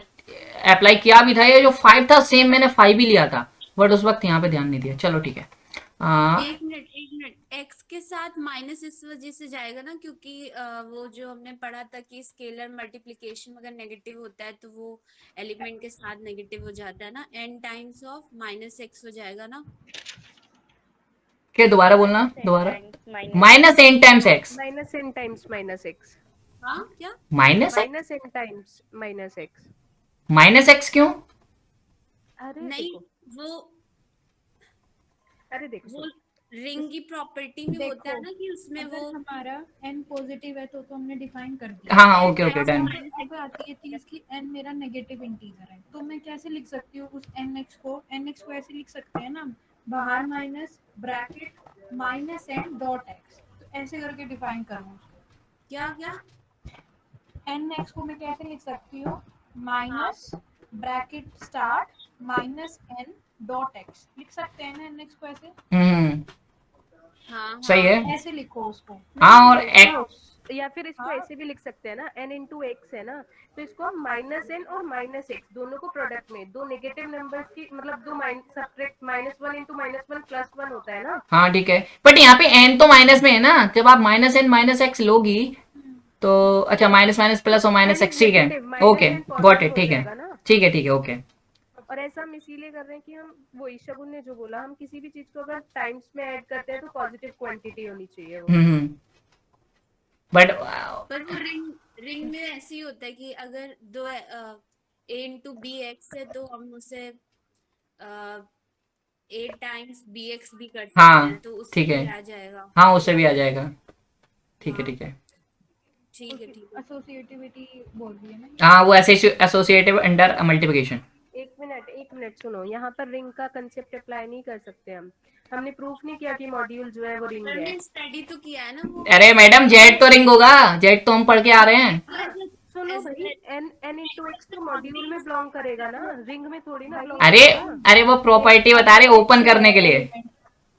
S1: अप्लाई किया भी था, ये जो 5 था सेम मैंने 5 भी लिया था, बट उस वक्त यहाँ पे ध्यान नहीं दिया। चलो ठीक है,
S6: एक मिनट x के साथ माइनस इस वजह से जाएगा ना, क्योंकि वो जो हमने पढ़ा था कि स्केलर मल्टीप्लिकेशन अगर नेगेटिव होता है तो वो एलिमेंट के साथ नेगेटिव हो जाता है ना, n टाइम्स ऑफ -x हो जाएगा ना।
S1: क्या दोबारा बोलना, दोबारा -n times x,
S5: -n times -x।
S6: हाँ क्या
S1: minus X?
S5: Minus N times minus X.
S1: Minus X क्यों?
S5: अरे
S6: नहीं
S5: देखो,
S6: वो
S5: अरे देखो
S6: वो
S5: सुनो,
S6: रिंग की प्रॉपर्टी में होता है
S2: देखो
S6: ना कि उसमें
S2: अगर
S6: वो
S2: हमारा n पॉजिटिव है तो हमने डिफाइन कर दिया।
S1: हाँ हाँ,
S6: n
S1: okay okay,
S6: times
S1: done.
S2: अब आती है चीज कि n मेरा नेगेटिव इंटीजर है, तो मैं कैसे लिख सकती हूँ उस nx को ऐसे लिख सकते हैं ना, बाहर minus bracket minus n dot x, तो ऐसे करके डिफाइन करूँ उसको।
S6: क्या क्या
S2: nx को मैं कैसे लिख सकती हूँ,
S6: हाँ
S2: minus bracket start minus n dot x लिख सकते हैं ना nx को ऐसे,
S1: हम्म,
S6: हाँ
S1: सही है।
S6: हाँ
S2: ऐसे लिखो उसको।
S1: हाँ, और
S5: सुनो,
S1: एक्स,
S5: या फिर इसको
S2: हाँ
S5: ऐसे भी लिख सकते हैं ना, n इंटू एक्स है ना, तो इसको हम माइनस एन और माइनस एक्स दोनों को प्रोडक्ट में, दो नेगेटिव नंबर्स की मतलब दो subtract minus one into minus one plus one होता है ना।
S1: हाँ ठीक है, बट यहाँ पे एन तो माइनस में है ना, जब आप माइनस एन माइनस एक्स लोगी तो अच्छा, माइनस माइनस प्लस और माइनस
S5: एन
S1: एक्स,
S5: इज
S1: ठीक है,
S5: negative, minus
S1: okay,
S5: N
S1: got
S5: positive
S1: it,
S5: हो
S1: ठीक है,
S5: जाएगा ना।
S1: ठीक है, ठीक है, ओके।
S5: और ऐसा हम इसीलिए कर रहे हैं कि हम वो शगुन ने जो बोला, हम किसी भी चीज को अगर टाइम्स में ऐड करते हैं तो पॉजिटिव क्वांटिटी होनी चाहिए वो।
S1: बट
S6: पर वो रिंग में ऐसे ही होता है कि अगर दो ए इंटू बी एक्स है तो हम उसे ए टाइम्स बी एक्स भी कर सकते हैं,
S1: हाँ
S6: तो उससे
S1: ठीक है,
S6: भी आ जाएगा।
S1: हाँ उससे भी आ जाएगा, ठीक है,
S6: हाँ
S1: ठीक है।
S6: ठीक है ठीक है।
S2: एसोसिएटिविटी बोल रही है ना।
S1: हाँ, वो एसोसिएटिव अंडर मल्टीप्लिकेशन।
S5: एक मिनट सुनो, यहाँ पर रिंग का कंसेप्ट अप्लाई नहीं कर सकते हम। हमने प्रूफ नहीं किया कि मॉड्यूल जो है वो रिंग है।
S6: हमने स्टडी तो किया है ना वो
S1: अरे मैडम, जेड तो रिंग होगा, जेड तो हम पढ़ के आ रहे हैं।
S5: सुनो भाई, एन इंटू एक्स तो मॉड्यूल में बिलोंग करेगा ना, रिंग में थोड़ी ना बिलोंग
S1: अरे
S5: करेगा।
S1: अरे, वो प्रॉपर्टी बता रहे ओपन करने के लिए।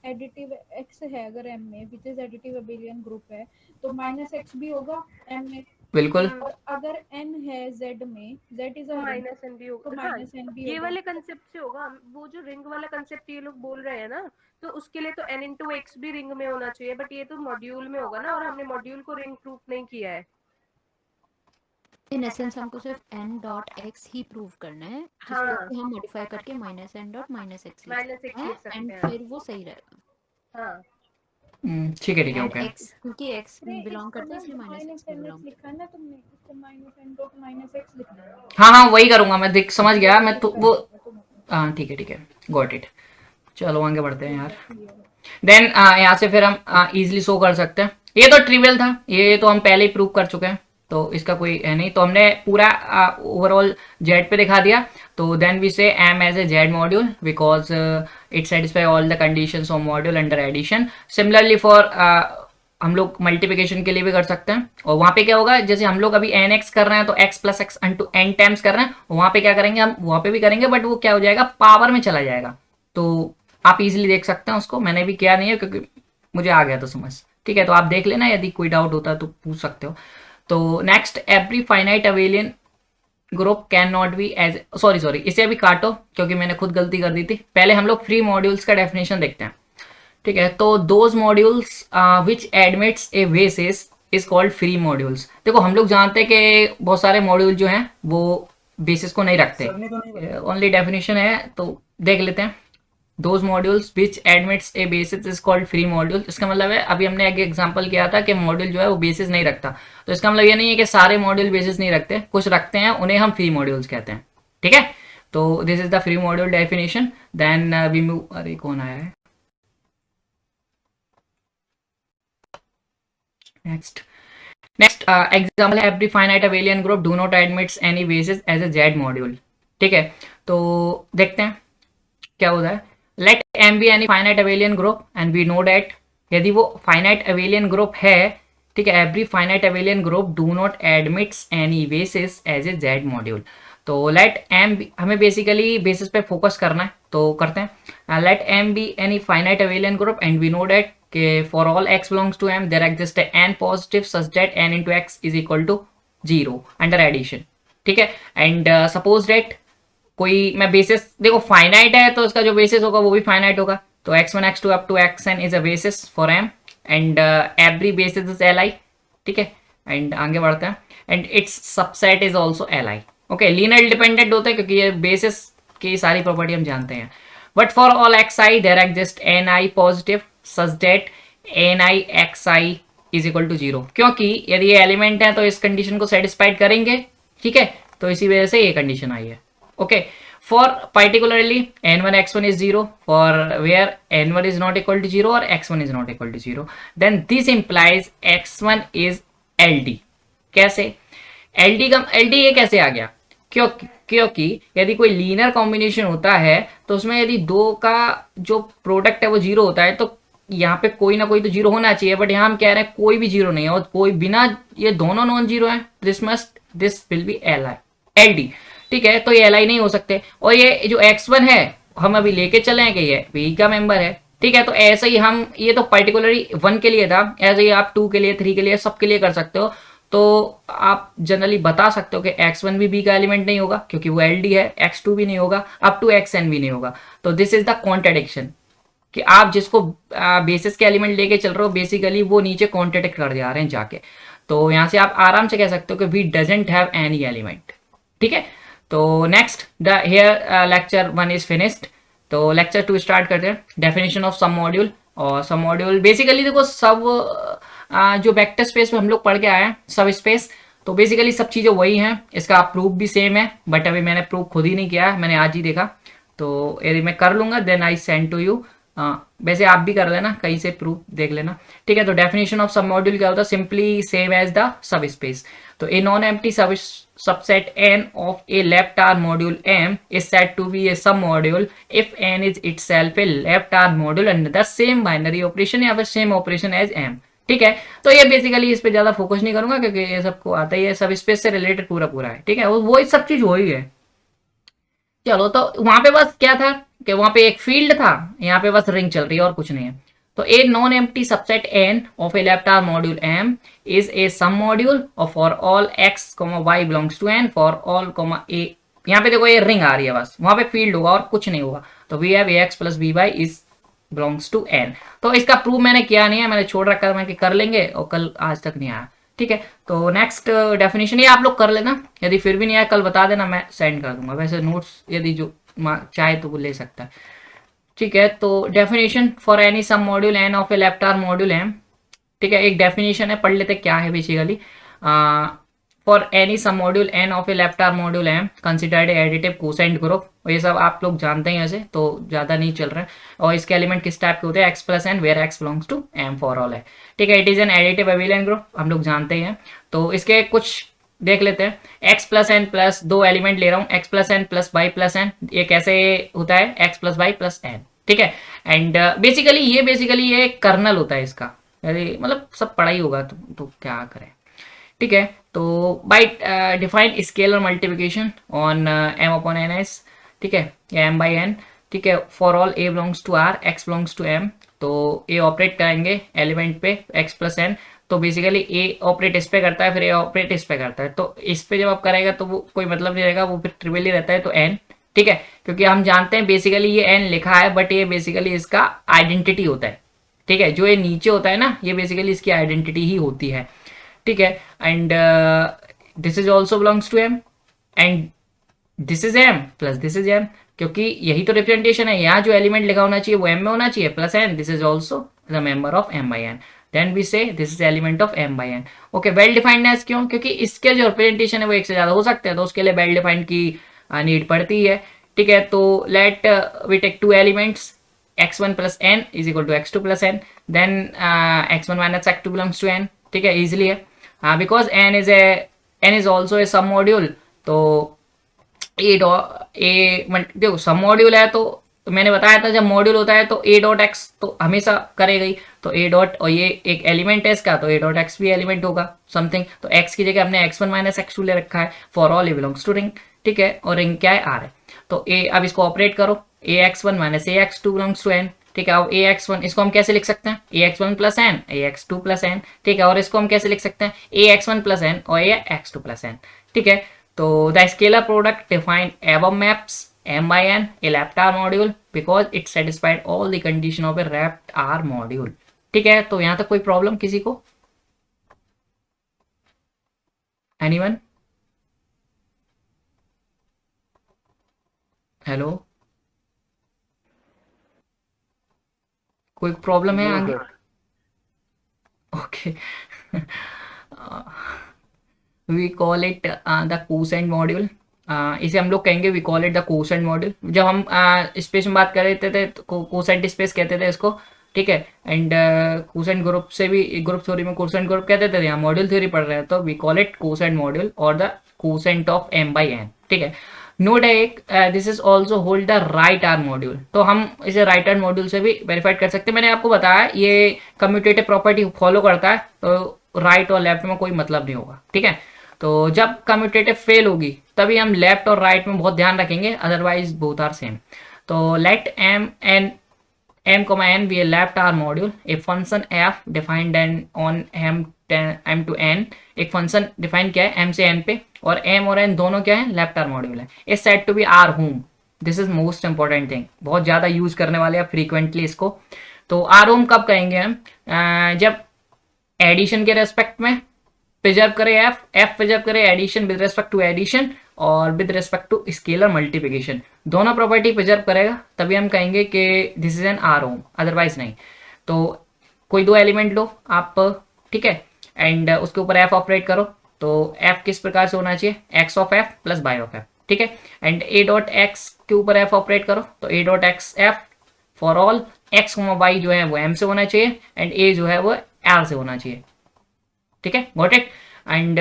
S2: एडिटिव एक्स है अगर m में, which is additive abelian group है, तो माइनस एक्स भी होगा m में।
S1: बिल्कुल।
S2: और अगर n है z में, z इज
S5: तो
S2: अ रिंग,
S5: माइनस एन भी
S2: तो
S5: होगा। हाँ,
S2: माइनस n भी
S5: ये
S2: होगा।
S5: वाले कंसेप्ट से होगा। वो जो रिंग वाला कंसेप्ट ये लोग बोल रहे हैं ना, तो उसके लिए तो एन इंटू एक्स भी रिंग में होना चाहिए, बट ये तो मॉड्यूल में होगा ना, और हमने मॉड्यूल को रिंग प्रूफ नहीं किया है।
S8: इन एसेंस हमको सिर्फ n डॉट x ही प्रूव करना है, जिसको
S5: हाँ,
S8: कि हम मॉडिफाई करके minus n dot minus x लिख
S5: माइनस
S8: सकते
S5: एक्स
S8: हैं,
S5: लिख सकते
S8: एंड
S5: हैं।
S8: फिर वो सही रहेगा।
S5: हाँ,
S1: ठीक है, ठीक है,
S8: एंड
S1: ओके।
S8: x क्योंकि x
S2: अरे
S8: बिलोंग
S2: इसको
S8: करता है
S2: ना
S8: इसलिए माइनस
S2: माइनस
S8: x में
S2: n
S8: बिलोंग
S2: x लिखा है ना तुमने, इसको minus n dot minus x लिख देना।
S1: हाँ हाँ, वही करूंगा मैं, देख समझ गया मैं तो वो।
S2: करना तुम
S1: हाँ ठीक है, ठीक है, गॉट इट। चलो आगे बढ़ते हैं
S2: हो
S1: यार।
S2: गया क्लियर।
S1: देन यहाँ से फिर हम इजिली शो कर सकते हैं। ये तो ट्रिवियल था, ये तो हम पहले ही प्रूव कर चुके हैं, तो इसका कोई है नहीं, तो हमने पूरा ओवरऑल जेड पे दिखा दिया। तो then we say M as a Z module because it satisfy all the conditions of module under addition. Similarly for हम लोग मल्टीप्लिकेशन के लिए भी कर सकते हैं, और वहां पे क्या होगा, जैसे हम लोग अभी एन एक्स कर रहे हैं तो X plus X into N times कर रहे हैं, वहां पे क्या करेंगे हम, वहां पे भी करेंगे, बट वो क्या हो जाएगा, पावर में चला जाएगा। तो आप इजीली देख सकते हैं उसको, मैंने भी किया नहीं है क्योंकि मुझे आ गया था समझ। ठीक है, तो आप देख लेना, यदि कोई डाउट होता है तो पूछ सकते हो। तो next, every finite abelian group can not be as, sorry इसे अभी काटो क्योंकि मैंने खुद गलती कर दी थी। पहले हम लोग फ्री मॉड्यूल्स का डेफिनेशन देखते हैं। ठीक है, तो those modules which admits A basis is called free modules. देखो हम लोग जानते हैं कि बहुत सारे मॉड्यूल जो हैं वो बेसिस को नहीं रखते,
S4: सर ने तो नहीं बताया।
S1: ओनली डेफिनेशन है, तो देख लेते हैं। Those modules which admits A basis is called free module. इसका मतलब है, अभी हमने एक एग्जांपल किया था कि मॉड्यूल जो है वो बेसिस नहीं रखता, तो इसका मतलब ये नहीं है कि सारे मॉड्यूल बेसिस नहीं रखते, कुछ रखते हैं, उन्हें हम फ्री मॉड्यूल्स कहते हैं। ठीक है, तो this is the free module definition. Then we move, अरे कौन आया है नेक्स्ट। नेक्स्ट एग्जाम्पल है, every finite abelian group do not admits any basis as a Z module. ठीक है, तो देखते हैं क्या होता है। Let M be any finite abelian group and we know that, यदि वो फाइनाइट अबेलियन ग्रुप है, ठीक है, every finite abelian group do not admits any basis as a Z module. तो लेट एम, हमें बेसिकली बेसिस पे फोकस करना है, तो करते हैं। Let M be any finite abelian group and we know that कि for all x belongs to m there exists n positive such that n into x is equal to 0 under addition. ठीक है, and suppose date कोई मैं basis, देखो finite है तो इसका जो बेसिस होगा वो भी फाइनाइट होगा, तो x1 x2 up to xn is a basis for m and every basis is li। ठीक है, एंड आगे बढ़ते हैं, and it's subset is also li। Okay, linear dependent होते हैं क्योंकि ये बेसिस की सारी प्रॉपर्टी हम जानते हैं। But for all xi there exist ni positive such that ni xi is equal to 0, क्योंकि यदि ये एलिमेंट है तो इस कंडीशन को सेटिस्फाइड करेंगे, ठीक है, तो इसी वजह से ये कंडीशन आई है। Okay, for particularly n1 x1 is 0 for where n1 is not equal to 0 or x1 is not equal to 0, then this implies x1 is LD। कैसे LD ये कैसे आ गया? क्योंकि यदि कोई लीनियर कॉम्बिनेशन होता है तो उसमें यदि दो का जो प्रोडक्ट है वो 0 होता है तो यहाँ पे कोई ना कोई तो 0 होना चाहिए, बट यहाँ हम कह रहे हैं कोई भी 0 नहीं है, और कोई बिना, ये दोनों नॉन 0 है, दिस विल बी LD, ठीक है, तो ये LI नहीं हो सकते। और ये जो x1 है हम अभी लेके चले हैं कि ये V का मेंबर है, ठीक है, तो ऐसे ही हम, ये तो पर्टिकुलरली 1 के लिए था, ऐसे ही आप 2 के लिए, 3 के लिए, सबके लिए कर सकते हो। तो आप जनरली बता सकते हो कि x1 भी B का एलिमेंट नहीं होगा क्योंकि वो LD है, x2 भी नहीं होगा, अप टू xn भी नहीं होगा। तो दिस इज द कॉन्ट्रडिक्शन कि आप जिसको बेसिस के एलिमेंट लेके चल रहे हो बेसिकली वो नीचे कॉन्ट्रडिक्ट कर जा रहे हैं जाके। तो यहाँ से आप आराम से कह सकते हो कि V doesn't have any element, ठीक है। तो next the here lecture 1 is finished. तो लेक्चर 2 स्टार्ट करते हैं, डेफिनेशन ऑफ सब मॉड्यूल। और सब मॉड्यूल बेसिकली देखो सब जो वेक्टर स्पेस में हम लोग पढ़ के आए हैं, सब स्पेस, तो बेसिकली सब चीज़ें वही हैं, इसका प्रूफ भी सेम है, बट अभी मैंने प्रूफ खुद ही नहीं किया है, मैंने आज ही देखा। तो यदि मैं कर लूँगा then I send to you, वैसे आप भी कर लेना, कहीं से प्रूफ देख लेना, ठीक है। तो डेफिनेशन ऑफ सब मॉड्यूल क्या होता है? Simply same as the subspace. तो a non empty subset n of a left R module M is said to be a submodule if n is itself a left R module under the same binary operation या फिर same operation as M, ठीक है। तो ये basically इस पे ज्यादा focus नहीं करूंगा क्योंकि ये सबको आता ही है, सब स्पेस से रिलेटेड पूरा है, ठीक है, वो सब चीज वही है। चलो, तो वहां पे बस क्या था कि वहां पे एक फील्ड था, यहाँ पे बस रिंग चल रही है और कुछ नहीं है। तो a non empty subset n of a left R module M is a sub module of for all x, y belongs to n for all a। यहाँ पे देखो ये रिंग आ रही है, बस वहां पे फील्ड होगा और कुछ नहीं होगा। तो we have ax plus by is belongs to n। तो इसका प्रूफ मैंने किया नहीं है, मैंने छोड़ रखा है, मैं कि कर लेंगे, और कल आज तक नहीं आया, ठीक है। तो नेक्स्ट डेफिनेशन ये आप लोग कर लेना, यदि फिर भी नहीं आया कल बता देना, मैं सेंड कर दूंगा। वैसे नोट्स यदि जो चाहे तो वो ले सकता है, ठीक है। तो definition for any sub module n of a left R module M, ठीक है, एक डेफिनेशन है, पढ़ लेते क्या है basically. For any sub module n of a left R module M considered additive quotient group, और ये सब आप लोग जानते हैं ऐसे, तो ज़्यादा नहीं चल रहा है। और इसके एलिमेंट किस टाइप के होते हैं? x plus n where x belongs to M for all है, ठीक है। It is an additive abelian group, हम लोग जानते हैं। तो इसके कुछ देख लेते हैं। x प्लस एन प्लस, दो एलिमेंट ले रहा हूँ, x plus N plus y plus N, ये कैसे होता है? x plus y plus N, ठीक है। एंड बेसिकली ये कर्नल होता है इसका, यदि मतलब सब पढ़ा ही होगा तो क्या करें, ठीक है। तो by define scalar multiplication on m upon N S, ठीक है, या m बाई एन, ठीक है, for all a belongs to r, x belongs to m। तो a ऑपरेट करेंगे एलिमेंट पे x प्लस एन, तो बेसिकली a ऑपरेट इस पे करता है, फिर a ऑपरेट इस पे करता है, तो इस पे जब आप करेगा तो वो कोई मतलब नहीं रहेगा, वो फिर ट्रिवियल ही रहता है, तो n, ठीक है, क्योंकि हम जानते हैं बेसिकली ये n लिखा है, बट ये बेसिकली इसका आइडेंटिटी होता है, ठीक है। जो ये नीचे होता है ना, ये बेसिकली इसकी आइडेंटिटी ही होती है, ठीक है। And this is also belongs to m, and this is m plus this is m, क्योंकि यही तो रिप्रेजेंटेशन है, यहाँ जो एलिमेंट लिखा होना चाहिए वो m में होना चाहिए, plus n, this is also the member of m by n, then we say this is element of m by n। Okay, well defined है, क्यों? क्योंकि इसके जो रिप्रेजेंटेशन है वो एक से ज्यादा हो सकते हैं, तो उसके लिए वेल डिफाइंड की नीड पड़ती है, ठीक है। तो let we take two elements, x1 plus n is equal to x2 plus n, then x1 minus x2 belongs to n, ठीक है, इजिली है, because n is also a सब मॉड्यूल। तो देखो सब मॉड्यूल है, तो मैंने बताया था जब मॉड्यूल होता है तो a डॉट एक्स तो हमेशा करेगा ही, तो a डॉट, और ये एक एलिमेंट है इसका, तो a डॉट एक्स भी एलिमेंट होगा समथिंग, तो x की जगह हमने x1 माइनस x2 ले रखा है, for all a belongs to ring, ठीक है, और रिंग क्या है? R है। तो a, अब इसको ऑपरेट करो, ax1 minus ax2 belongs to n, ठीक है। अब ax1 इसको हम कैसे लिख सकते हैं? ax1 plus n, ax2 plus n, ठीक है, और इसको हम कैसे लिख सकते हैं? ax1 प्लस n और ax2 प्लस n, ठीक है। तो the scalar product define above maps m by n a left R module because it satisfied all the condition of a wrapped R module, ठीक है। तो यहां तक कोई प्रॉब्लम किसी को? एनीवन? हेलो, कोई प्रॉब्लम है
S3: नो
S1: आगे?
S3: Sir,
S1: okay we call it the quotient module. इसे हम लोग कहेंगे we call it the quotient module. जब हम स्पेस में बात कर रहे थे तो कोसेंट स्पेस कहते थे इसको, ठीक है। एंड कोसेंट ग्रुप से भी, ग्रुप थ्योरी में कोसेंट ग्रुप कहते थे, यहाँ मॉड्यूल थ्योरी पढ़ रहे हैं तो we call it coset module और the coset of m by n, ठीक है। नोट है एक, this is also hold the right arm module, तो हम इसे राइट आर्म मॉड्यूल से भी वेरीफाइड कर सकते हैं। मैंने आपको बताया ये कम्यूटेटिव प्रॉपर्टी फॉलो करता है, तो राइट और लेफ्ट में कोई मतलब नहीं होगा, ठीक है। तो जब कम्यूटेटिव फेल होगी तभी हम लेफ्ट और राइट में बहुत ध्यान रखेंगे, अदरवाइज बोथ आर सेम। तो late m comma n be a left arm module, a function f defined and on m to n, एक फंक्शन डिफाइन किया है m से n पे, और m और n दोनों क्या है, लेफ्ट आर्म मॉड्यूल है। Is said to be R hom, this is most important thing, बहुत ज्यादा यूज करने वाले हैं फ्रीक्वेंटली इसको। तो आर होम कब कहेंगे हम, जब एडिशन के रेस्पेक्ट में प्रिजर्व करे f प्रिजर्व करे addition with respect to addition और with respect to scalar multiplication, दोनों प्रॉपर्टी प्रिजर्व करेगा तभी हम कहेंगे कि this is an R hom, otherwise नहीं। तो कोई दो एलिमेंट लो आप, ठीक है, एंड उसके ऊपर f ऑपरेट करो, तो f किस प्रकार से होना चाहिए, x of f plus y of f, ठीक है। एंड a डॉट x के ऊपर f ऑपरेट करो, तो a dot x f for all x y जो है वो m से होना चाहिए एंड a जो है वो r से होना चाहिए, ठीक है, गॉट इट। एंड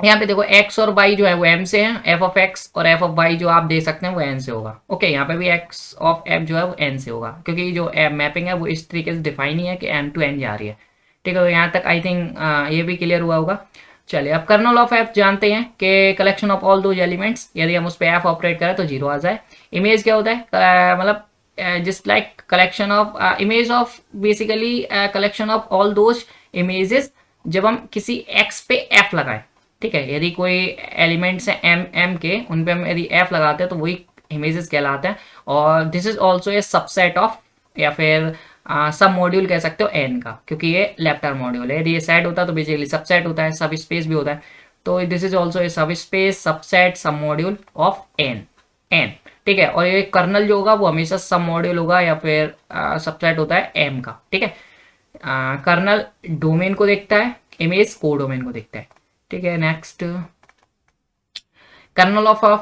S1: यहाँ पे देखो x और y जो है वो m से है, f ऑफ x और f ऑफ y जो आप दे सकते हैं वो n से होगा, ओके। यहाँ पे भी x ऑफ f जो है वो n से होगा, क्योंकि जो मैपिंग है वो इस तरीके से डिफाइन ही है कि m टू n जा रही है, ठीक है। तो यहाँ तक आई थिंक ये भी क्लियर हुआ होगा। चलिए अब कर्नल ऑफ f जानते हैं कि collection of all those elements, यदि हम उस पर f ऑपरेट करें तो 0 आ जाए। इमेज क्या होता है, मतलब just like collection of image of, basically collection of all those images जब हम किसी x पे f लगाएं, ठीक है। यदि कोई एलिमेंट्स है m के, उन पे हम यदि f लगाते हैं तो वही इमेजेस कहलाते हैं। और this is also A subset of, या फिर सब मॉड्यूल कह सकते हो n का, क्योंकि ये लेफ्ट आर्म मॉड्यूल है। यदि ये सेट होता है तो बेसिकली सबसेट होता है, सब स्पेस भी होता है, तो दिस इज ऑल्सो ए सब स्पेस सबसेट सब मॉड्यूल ऑफ n, ठीक है। और ये कर्नल जो होगा वो हमेशा सब मॉड्यूल होगा या फिर सबसेट होता है m का, ठीक है। कर्नल डोमेन को देखता है, इमेज को डोमेन को देखता है, ठीक है। Next, kernel of f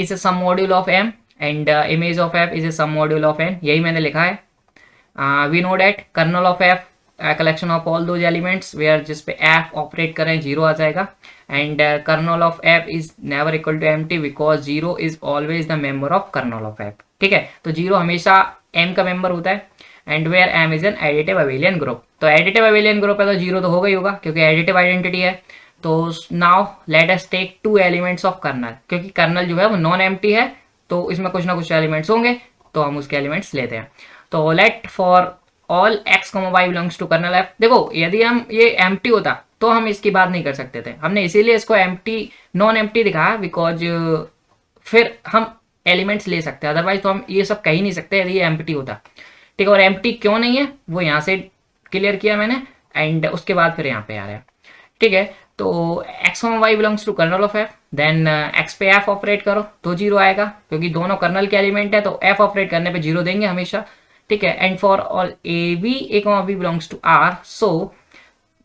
S1: is a सब module of m and image of f is a सब मॉड्यूल ऑफ n, यही मैंने लिखा है। We know that kernel of f collection of all those elements where जिस पे f ऑपरेट करें 0 आ जाएगा। And kernel of f is never equal to empty because 0 is always the member of kernel of f, ठीक है। तो 0 हमेशा m का मेंबर होता है and where m is an additive abelian group, तो एडिटिव अबेलियन ग्रुप है तो 0 तो होगा ही होगा क्योंकि एडिटिव आइडेंटिटी है। तो now let us take 2 elements of kernel, क्योंकि कर्नल जो है वो नॉन एम्प्टी है तो इसमें कुछ ना कुछ एलिमेंट्स होंगे, तो हम उसके एलिमेंट्स लेते हैं। तो let for all x, y belongs to kernel f, देखो यदि हम ये एम्प्टी होता तो हम इसकी बात नहीं कर सकते थे, हमने इसीलिए इसको एम्प्टी नॉन एम्प्टी दिखाया बिकॉज फिर हम एलिमेंट्स ले सकते हैं, अदरवाइज तो हम ये सब कह ही नहीं सकते यदि ये एम्प्टी होता, ठीक है। और एम्प्टी क्यों नहीं है वो यहाँ से क्लियर किया मैंने, एंड उसके बाद फिर यहाँ पे आ रहा है, ठीक है। तो x, y belongs to kernel of f, then x पे f ऑपरेट करो तो 0 आएगा, क्योंकि दोनों कर्नल के एलिमेंट है तो f ऑपरेट करने पे 0 देंगे हमेशा, ठीक है। And for all a b belongs to r, so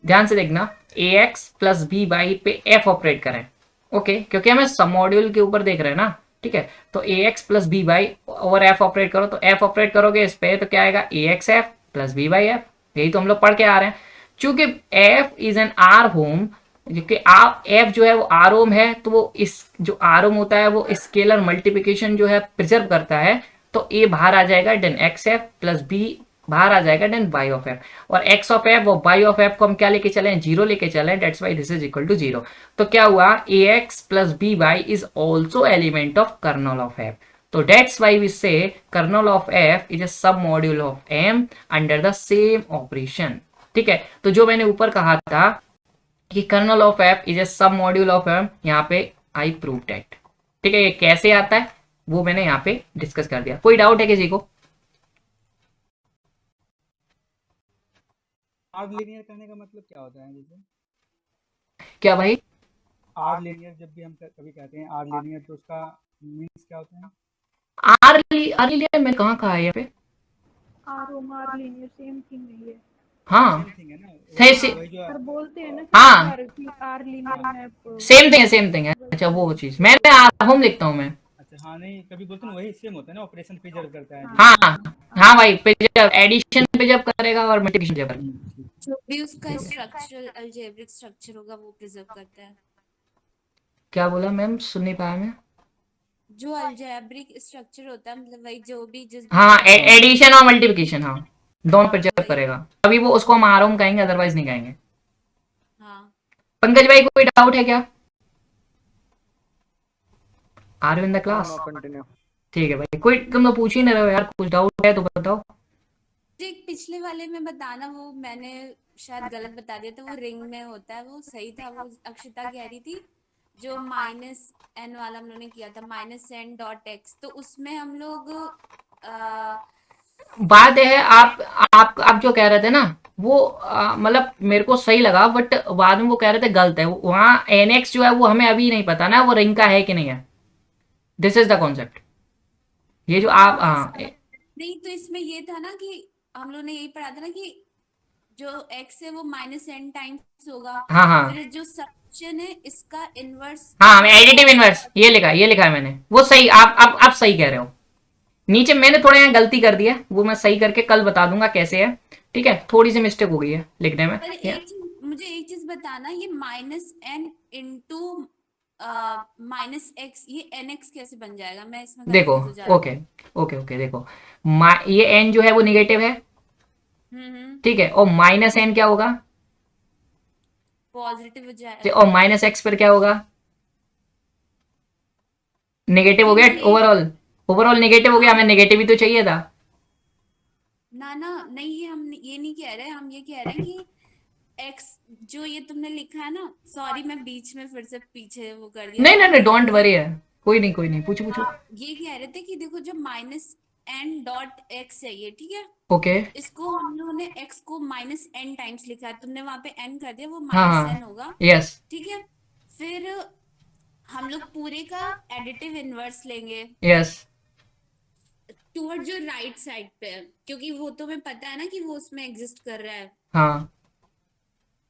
S1: ध्यान से देखना ax प्लस b बाई पे f ऑपरेट करें, ओके, क्योंकि हमें सब मॉड्यूल के ऊपर देख रहे हैं ना, ठीक है। तो ax plus b by over f operate करो, तो f ऑपरेट करोगे इस पे तो क्या आएगा, ax f plus b by f, यही तो हम लोग पढ़ के आ रहे हैं। चूंकि f is an R hom, क्योंकि f जो है वो आर होम है, तो वो इस जो आर होम होता है वो स्केलर मल्टीप्लिकेशन जो है प्रिजर्व करता है, तो a बाहर आ जाएगा, then x f plus b बाहर आ जाएगा, देन y ऑफ f, और x ऑफ f और y ऑफ f को हम क्या लेके चले, 0 लेके चले, that's why this is equal to 0। तो क्या हुआ, ax plus by is also element of kernel of f, तो that's why we say kernel of f is a सब module of m under the same operation, ठीक है। तो जो मैंने ऊपर कहा था कि kernel of f is a सब मॉड्यूल ऑफ m, यहाँ पे आई प्रूव दैट, ठीक है। ये कैसे आता है वो मैंने यहाँ पे डिस्कस कर दिया। कोई डाउट है किसी को?
S4: आर लीनियर करने का मतलब क्या होता है, जैसे
S1: क्या भाई?
S4: आर लीनियर जब भी हम कभी कहते हैं आर लीनियर तो उसका मीन्स क्या होता है?
S1: आर लीनियर में कहाँ कहा है यहाँ पे?
S2: आर लीनियर सेम थिंग नहीं है।
S1: हाँ
S4: सेम थिंग है ना, वही जो
S2: पर बोलते हैं ना
S1: हाँ
S2: कि R linear map
S1: same thing है। अच्छा वो चीज मैंने होम लिखता हूँ मैं।
S4: अच्छा हाँ नहीं कभी बोलते ना वही सेम होता है ना, ऑपरेशन प्रिजर्व करता है
S1: हाँ हाँ भाई पे जब एडिशन पे जब करेगा और मल्टीप्लिकेशन जब करेगा।
S6: जो भी उसका स्ट्रक्चरल अलजेब्रिक स्ट्रक्चर होगा वो प्रिजर्व करता है।
S1: क्या बोला मैम, सुन नहीं पाया मैं।
S6: जो अलजेब्रिक स्ट्रक्चर होता है मतलब वही जो भी जिस भी
S1: हाँ
S6: फॉर्म में
S1: एडिशन और मल्टीप्लिकेशन, हाँ दोनों पे जब
S6: वही
S1: करेगा अभी वो उसको हम आरोम कहेंगे, अदरवाइज नहीं कहेंगे।
S6: हाँ
S1: पंकज भाई कोई डाउट है क्या? Are you in the class?
S3: Continue.
S1: ठीक है भाई, कोई तुम तो पूछ ही नहीं रहे हो यार, कुछ डाउट है तो बताओ।
S6: एक पिछले वाले में बताना, वो मैंने शायद गलत बता दिया था, वो रिंग में होता है, वो सही था। वो अक्षिता कह रही थी जो माइनस एन वाला हम लोगों ने किया था, माइनस एन डॉट एक्स, तो उसमें हम लोग
S1: बात है आप जो कह रहे थे ना वो मतलब मेरे को सही लगा, बट बाद में वो कह रहे थे गलत है। वहां एनएक्स जो है वो हमें अभी नहीं पता ना वो रिंग का है कि नहीं है। This is the concept. ये जो आप
S6: नहीं तो इसमें ये था ना कि हम लोग ने यही पढ़ा था ना कि जो x है वो माइनस एन टाइम्स होगा।
S1: हाँ हाँ
S6: फिर जो सब्शन है इसका इनवर्स,
S1: हाँ एडिटिव इनवर्स ये लिखा है मैंने, वो सही। आप सही कह रहे हो। नीचे मैंने थोड़ा यहाँ गलती कर दी है, वो मैं सही करके कल बता दूंगा कैसे है। ठीक है, थोड़ी सी मिस्टेक हो गई है लिखने में।
S6: मुझे एक चीज बताना, ये minus N into minus X, ये एन एक्स कैसे बन जाएगा? मैं इसमें
S1: देखो
S6: confuse हो जा रही
S1: ओके देखो, ये एन जो है वो निगेटिव है,
S6: हूँ।
S1: ठीक है, और माइनस एन क्या होगा?
S6: पॉजिटिव हो जाएगा।
S1: और माइनस एक्स पर क्या होगा? नेगेटिव हो गया। ओवरऑल नेगेटिव हो गया, हमें नेगेटिव ही तो चाहिए था
S6: ना नहीं, ये हम ये नहीं कह रहे, हम ये कह रहे हैं कि x जो ये तुमने लिखा है ना, सॉरी मैं बीच में फिर से पीछे वो कर दिया।
S1: नहीं डोंट वरी है, कोई नहीं पूछो।
S6: ये कह रहे थे कि देखो जो माइनस एन डॉट एक्स है ये, ठीक है,
S1: ओके
S6: इसको हम लोगों ने x को माइनस एन टाइम्स लिखा है, तुमने वहां पे n कर दिया, वो
S1: हाँ
S6: माइनस एन होगा,
S1: यस
S6: ठीक है। फिर हम लोग पूरे का एडिटिव इनवर्स लेंगे
S1: यस
S6: टूवर्ड जो राइट साइड पे है, क्योंकि वो तो हमें पता है ना कि वो उसमें एग्जिस्ट कर रहा है।
S1: हाँ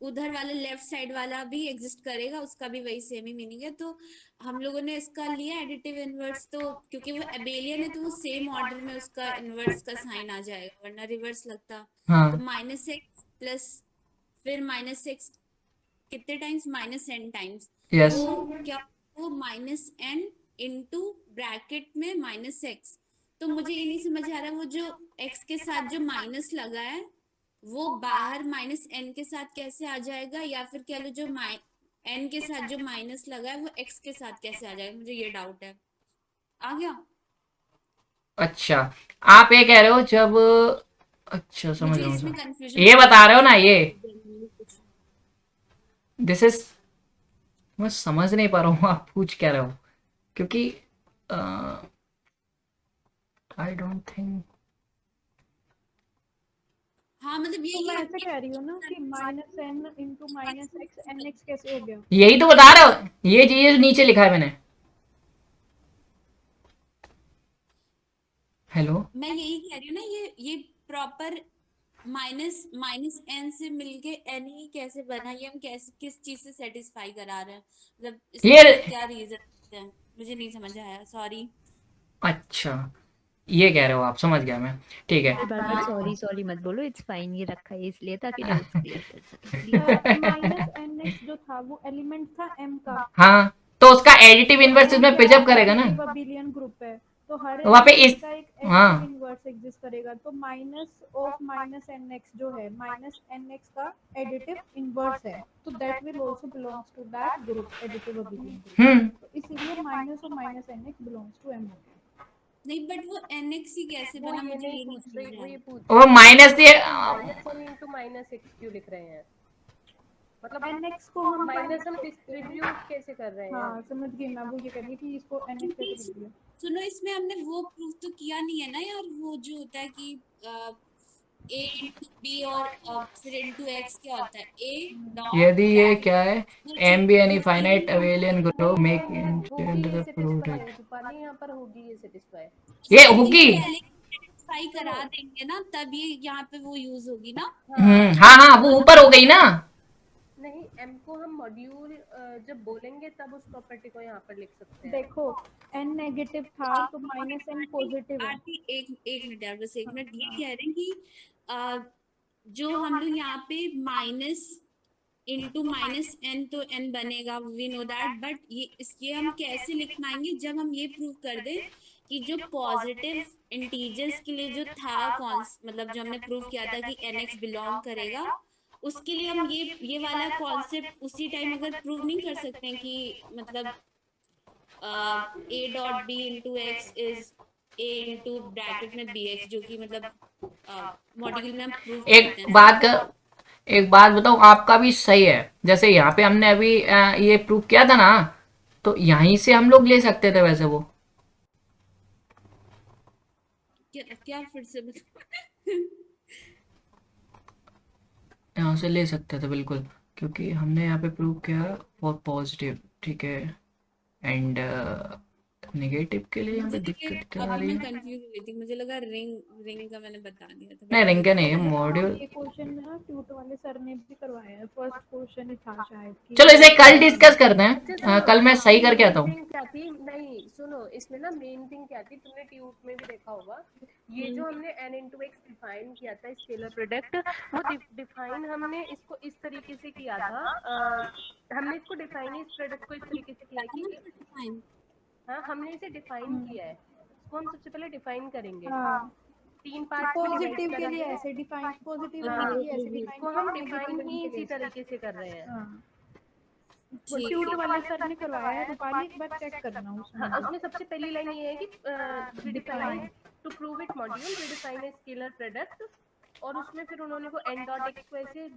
S6: उधर वाला लेफ्ट साइड वाला भी एग्जिस्ट करेगा, उसका भी वही सेम ही मीनिंग है। तो हम लोगों ने इसका लिया एडिटिव इनवर्स, तो क्योंकि वो एबेलियन है तो वो सेम ऑर्डर में उसका इनवर्स का साइन आ जाएगा, वरना रिवर्स लगता।
S1: हाँ
S6: तो माइनस एक्स प्लस फिर माइनस एक्स कितने times? Minus N times.
S1: Yes
S6: तो क्या वो माइनस एन इंटू ब्रैकेट में माइनस एक्स। तो मुझे ये नहीं समझ आ रहा, वो जो x के साथ जो माइनस लगा है वो बाहर माइनस n के साथ कैसे आ जाएगा, या फिर कह लो जो n के साथ जो माइनस लगा है वो x के साथ कैसे आ जाएगा? मुझे ये डाउट है। आ गया?
S1: अच्छा आप ये कह रहे हो जब, अच्छा समझ
S6: मुझे
S1: रहा
S6: इसमें
S1: हूँ,
S6: कंफ्यूजन
S1: ये बता रहे हो ना ये, दिस इज, मैं समझ नहीं पा रहा हूँ आप पूछ क्या रहे हो, क्योंकि आई डोंट थिंक।
S6: हाँ मतलब
S2: तो मैं ऐसे कह रही हूँ ना कि minus N into minus X N X कैसे हो गया?
S1: यही तो बता रहे हो, ये चीज नीचे लिखा है मैंने। हेलो
S6: मैं यही कह रही हूँ ना, ये प्रॉपर माइनस एन से मिलके एन ही कैसे बना, ये हम कैसे किस चीज से सेटिस्फाई करा रहे हैं, मतलब इसका क्या रीजन है? मुझे नहीं समझ आया, सॉरी।
S1: अच्छा ये कह रहे हो आप, समझ गया मैं, ठीक है।
S8: सॉरी मत बोलो, इट्स फाइन, ये रखा है इसलिए ताकि डाउट्स क्लियर कर सके।
S2: माइनस एन एक्स जो था वो एलिमेंट था m का,
S1: हाँ तो उसका एडिटिव इन्वर्स इसमें पिजअप करेगा ना,
S2: बिलियन ग्रुप है तो हर
S1: वहाँ पे
S2: element
S1: इस
S2: का एक
S1: हाँ
S2: एडिटिव इनवर्स एग्जिस्ट करेगा। तो minus of minus N x जो है माइनस एन एक्स का एडिटिव इनवर्स है, तो that will also belongs to that group, additive abelian group. तो इसीलिए minus of minus N X belongs to m।
S6: नहीं बट वो nx ही कैसे बना, मुझे ये नहीं समझ आया।
S1: वो माइनस दिए,
S5: minus N into minus X क्यों लिख रहे हैं? मतलब
S2: nx को हम
S5: माइनस हम डिस्ट्रीब्यूट कैसे कर रहे हैं?
S2: हाँ समझ गई मैं, वो ये कह रही थी इसको nx कैसे लिख दिया।
S6: सुनो, इसमें हमने वो प्रूफ तो किया नहीं है ना यार, वो जो होता है कि a इंटू बी और फिर इंटू एक्स क्या होता है, a डॉट
S1: यदि ये क्या है, M be any finite abelian group make
S5: होगी ये सेटिस्फाई, रूपाली यहाँ पर होगी ये सेटिस्फाई।
S1: ये होगी
S6: सिंप्लीफाई करा देंगे ना तब ये यहाँ पे वो यूज होगी ना।
S1: हाँ हाँ, वो ऊपर हो गई ना।
S5: नहीं, m को हम मॉड्यूल जब बोलेंगे तब उस प्रॉपर्टी को यहाँ पर लिख सकते हैं।
S2: देखो n नेगेटिव था तो माइनस n पॉजिटिव है।
S6: आरती एक मिनट यार, बस एक मिनट। ये कह रहे हैं कि जो हम लोग यहाँ पे माइनस इंटू माइनस एन, तो एन बनेगा, वी नो दैट, बट ये हम कैसे लिख पाएंगे जब हम ये प्रूव कर दें कि जो पॉजिटिव इंटीजर्स के लिए जो था मतलब जो हमने प्रूव किया था कि nx बिलोंग करेगा, उसके लिए हम ये वाला कॉन्सेप्ट उसी टाइम अगर प्रूव नहीं कर सकते हैं कि मतलब a dot b into x is a into bracket में bx, जो कि मतलब मॉड्यूल में हम प्रूव करते हैं।
S1: एक बात बताऊं, आपका भी सही है। जैसे यहाँ पे हमने अभी ये प्रूव किया था ना, तो यहीं से हम लोग ले सकते थे वैसे वो।
S6: क्या फिर से
S1: यहाँ से ले सकते थे बिल्कुल, क्योंकि हमने यहाँ पे प्रूव किया फॉर पॉजिटिव, ठीक है, एंड नेगेटिव के लिए यहाँ पे दिक्कत क्या आ रही है?
S6: कंफ्यूज हुई थी, मुझे लगा रिंग का मैंने बता दिया था।
S1: नहीं, रिंग का नहीं है, मॉड्यूल।
S2: ये क्वेश्चन में ना ट्यूट वाले सर ने भी करवाया है, फर्स्ट क्वेश्चन ही था शायद कि
S1: चलो इसे कल डिस्कस करते हैं, कल मैं सही करके आता हूँ।
S5: नहीं सुनो, इसमें ना मेन थिंग क्या थी, तुमने ट्यूट में भी देखा होगा, ये जो हमने n इंटू एक्स डिफाइन किया था स्केलर प्रोडक्ट, वो डिफाइन हमने इसको इस तरीके से किया था। हमने इसको डिफाइन इस प्रोडक्ट को इस तरीके से किया कि हाँ, हमने इसे डिफाइन किया है। इसको हम सबसे पहले डिफाइन करेंगे। तीन पार्ट
S2: पॉजिटिव के लिए ऐसे डिफाइन, पॉजिटिव के लिए ऐसे डिफाइन
S5: को हम डिफाइन ही इसी तरीके से कर रहे हैं।
S2: ट्यूट वाले सर ने करवाया है, रूपाली एक बार चेक करना उसमें।
S5: उसमें सबसे पहली लाइन ये है कि define to prove it module we define a scalar product, और उसमें फिर उन्होंने को n डॉट एक्स को ऐसे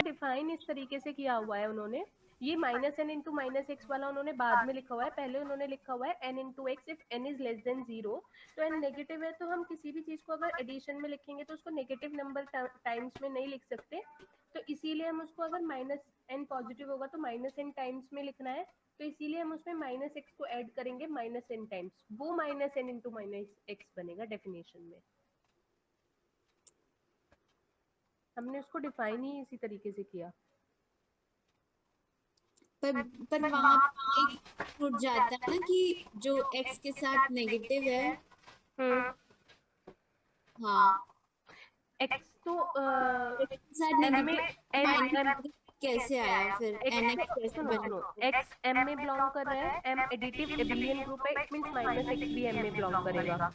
S5: डिफाइन इस तरीके से किया हुआ है उन्होंने। ये minus N into minus X वाला उन्होंने बाद में लिखा हुआ है, पहले उन्होंने लिखा हुआ है n into x if n is less than 0। तो n नेगेटिव है, तो हम किसी भी चीज को अगर एडिशन में लिखेंगे तो उसको नेगेटिव नंबर टाइम्स में नहीं लिख सकते, तो इसीलिए हम उसको अगर माइनस n पॉजिटिव होगा तो माइनस n टाइम्स में लिखना है, तो इसीलिए हम उसमें माइनस एक्स को ऐड करेंगे माइनस n टाइम्स, वो minus n into minus x बनेगा डेफिनेशन में। हमने उसको डिफाइन ही इसी तरीके से किया।
S6: पर वहां एक छूट जाता है ना कि जो x के साथ नेगेटिव है। हाँ,
S5: x तो
S6: x के साथ नेगेटिव कैसे आया फिर? nx कैसे बना?
S5: x m में बिलोंग कर रहा है, m एडिटिव एबिलियन ग्रुप है, इट मींस माइनस x भी m में बिलोंग करेगा।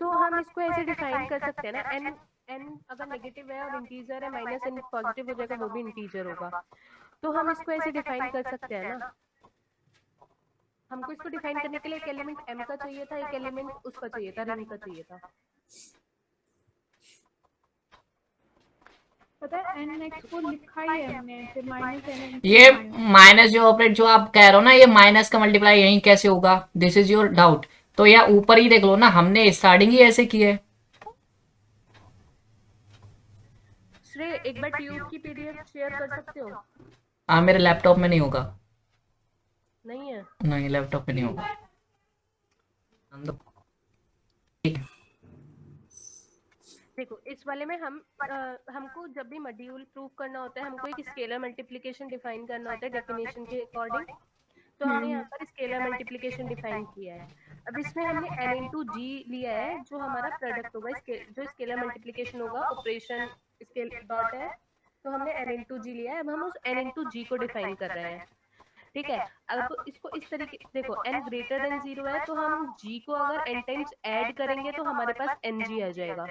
S5: तो हम इसको ऐसे डिफाइन कर सकते हैं ना, n अगर नेगेटिव है और इंटीजर है, माइनस n पॉजिटिव हो जाएगा, वो भी इंटीजर होगा, तो हम इसको ऐसे डिफाइन कर सकते हैं ना। हमको इसको डिफाइन करने के लिए एक एलिमेंट m का चाहिए था, एक एलिमेंट उसका चाहिए था, रिंग का चाहिए था।
S2: पता है nx को लिखा ही है हमने ऐसे माइनस n।
S1: ये माइनस जो ऑपरेट जो आप कह रहे हो ना, ये माइनस का मल्टीप्लाई यहीं कैसे होगा, दिस इज योर डाउट। तो या ऊपर ही देख लो ना, हमने स्टार्टिंग ही ऐसे की है।
S5: श्रेय एक बार ट्यूब की पीडीएफ शेयर कर सकते हो?
S1: हाँ, मेरे लैपटॉप में नहीं होगा।
S5: नहीं है?
S1: नहीं, लैपटॉप में नहीं होगा।
S5: देखो इस वाले में हमको जब भी मॉड्यूल प्रूव करना होता है, हमको एक स्केलर मल्टीप्लिकेशन डिफाइन करना होता है डेफिनेशन के अकॉर्डिंग। तो हमने यहाँ पर स्केलर मल्टीप्लिकेशन डिफाइन किया है। अब इसमें हमने n इंटू जी लिया है, जो हमारा प्रोडक्ट होगा, जो स्केलर मल्टीप्लिकेशन होगा, ऑपरेशन स्केल डॉट है, तो हमने n इंटू जी लिया है। अब हम उस n इंटू जी को डिफाइन कर रहे हैं, ठीक है। अब तो इसको इस तरीके, देखो n ग्रेटर देन 0 है, तो हम g को अगर n टाइम्स ऐड करेंगे तो हमारे पास ng आ जाएगा।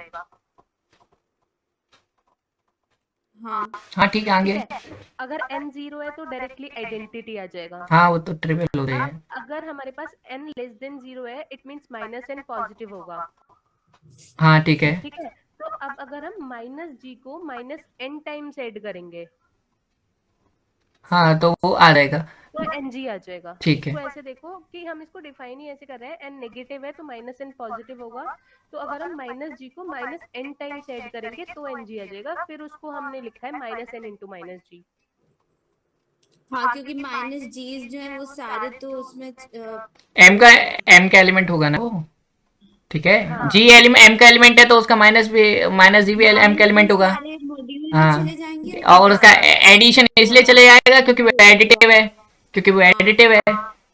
S1: हाँ ठीक है, आगे।
S5: अगर n 0 है तो डायरेक्टली आइडेंटिटी आ जाएगा।
S1: हाँ, वो तो ट्रिवियल हो रही है।
S5: अगर हमारे पास n लेस देन 0 है, it means minus n positive होगा।
S1: हाँ ठीक है।
S5: ठीक है, तो अब अगर हम माइनस g को माइनस n टाइम्स ऐड करेंगे,
S1: हाँ तो वो आ जाएगा,
S5: तो ng आ जाएगा।
S1: ठीक है।
S5: तो ऐसे देखो कि हम इसको डिफाइन ही ऐसे कर रहे हैं, n नेगेटिव है तो माइनस n पॉजिटिव होगा, तो अगर हम माइनस g को माइनस n टाइम्स ऐड करेंगे तो ng आ जाएगा। फिर उसको हमने लिखा है minus n into minus g।
S6: हाँ, क्योंकि माइनस जीज जो है वो सारे तो उसमें
S1: m का एलिमेंट होगा ना वो। ठीक है,
S5: हाँ।
S1: जी एलिमेंट एम का एलिमेंट है तो उसका माइनस भी, माइनस जी भी एम का एलिमेंट होगा।
S6: मॉड्यूल में
S1: हाँ,
S6: चले जाएंगे
S1: और उसका एडिशन इसलिए चले जाएगा क्योंकि वो एडिटिव है, क्योंकि वो एडिटिव है।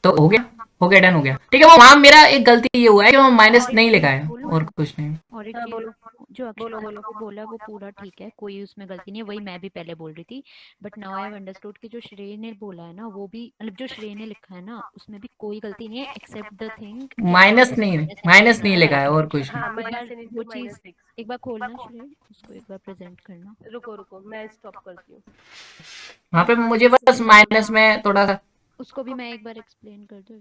S1: तो हो गया डन हो गया। ठीक है, वो वहाँ मेरा एक गलती ये हुआ है कि वो माइनस नहीं लिखा है
S8: बोलूं
S1: और कुछ नहीं।
S8: और एक
S5: हाँ,
S8: चीज,
S5: बोलो
S8: जो
S5: बोलो
S8: अक्षता
S5: बोलो।
S8: ने बोला वो पूरा ठीक है, कोई उसमें गलती नहीं है, वही मैं भी पहले बोल रही थी। But now I have understood कि जो श्रेय ने बोला है ना, वो भी मतलब जो श्रेय ने लिखा है ना उसमें भी कोई गलती नहीं है, एक्सेप्ट द थिंग
S1: माइनस नहीं लिखा है और कुछ नहीं।
S5: हाँ,
S8: एक
S5: माइनस
S8: बार
S5: एन
S8: वो
S5: इंटू
S8: चीज
S5: माइनस सिक्स।
S8: एक बार खोलना श्रेय, उसको एक बार प्रेजेंट करना।
S5: रुको रुको, मैं स्टॉप करती हूँ।
S1: वहाँ पे मुझे बस माइनस में थोड़ा सा
S8: उसको भी मैं एक बार एक्सप्लेन कर दूं।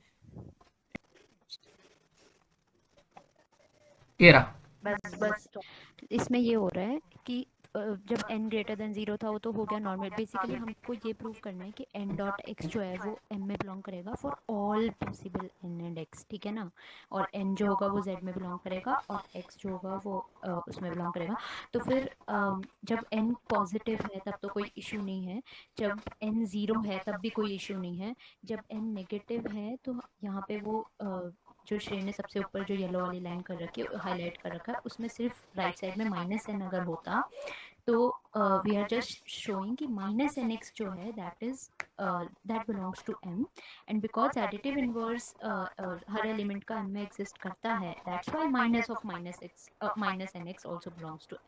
S1: ये रहा।
S5: बस बस stop।
S8: इसमें ये हो रहा है कि जब n ग्रेटर देन 0 था वो तो हो गया नॉर्मल। बेसिकली हमको ये प्रूव करना है कि n डॉट x जो है वो m में बिलोंग करेगा for all possible n and x, ठीक है ना। और n जो होगा वो z में बिलोंग करेगा और x जो होगा वो उसमें बिलोंग करेगा। तो फिर जब n पॉजिटिव है तब तो कोई इशू नहीं है, जब n 0 है तब भी कोई इशू नहीं है, जब n नेगेटिव है तो यहाँ पे वो जो श्रेय ने सबसे ऊपर जो येलो वाली लाइन कर रखी है, हाईलाइट कर रखा है, उसमें सिर्फ राइट साइड में माइनस एन अगर होता तो वी आर जस्ट शोइंग कि माइनस एन एक्स जो है that is that belongs to m, and because additive inverse हर एलिमेंट का m में एग्जिस्ट करता है, that's why minus of minus N x also belongs to m.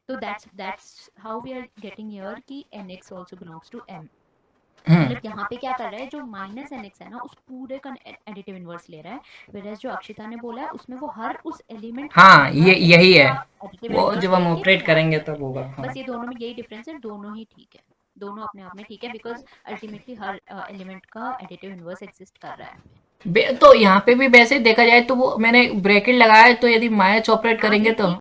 S8: तो that's how we are getting here कि n x also belongs to m. मतलब यहाँ पे क्या कर रहा है, जो माइनस एन एक्स है ना उस पूरे का एडिटिव इनवर्स ले रहा है, whereas जो अक्षिता ने बोला है उसमें वो हर उस एलिमेंट
S1: हाँ, ये यही है,
S8: एडिटिव
S1: वो
S8: इनवर्स
S1: जब हम
S8: लेके
S1: ऑपरेट
S8: फिर
S1: करेंगे तब होगा। हाँ।
S8: बस ये दोनों में यही डिफरेंस है, दोनों ही ठीक है, दोनों अपने आप में ठीक है, बिकॉज अल्टीमेटली हर एलिमेंट का एडिटिव इनवर्स एग्जिस्ट कर रहा है।
S1: तो यहाँ पे भी वैसे देखा जाए तो वो मैंने ब्रैकेट लगाया है, तो यदि माइनस ऑपरेट करेंगे तो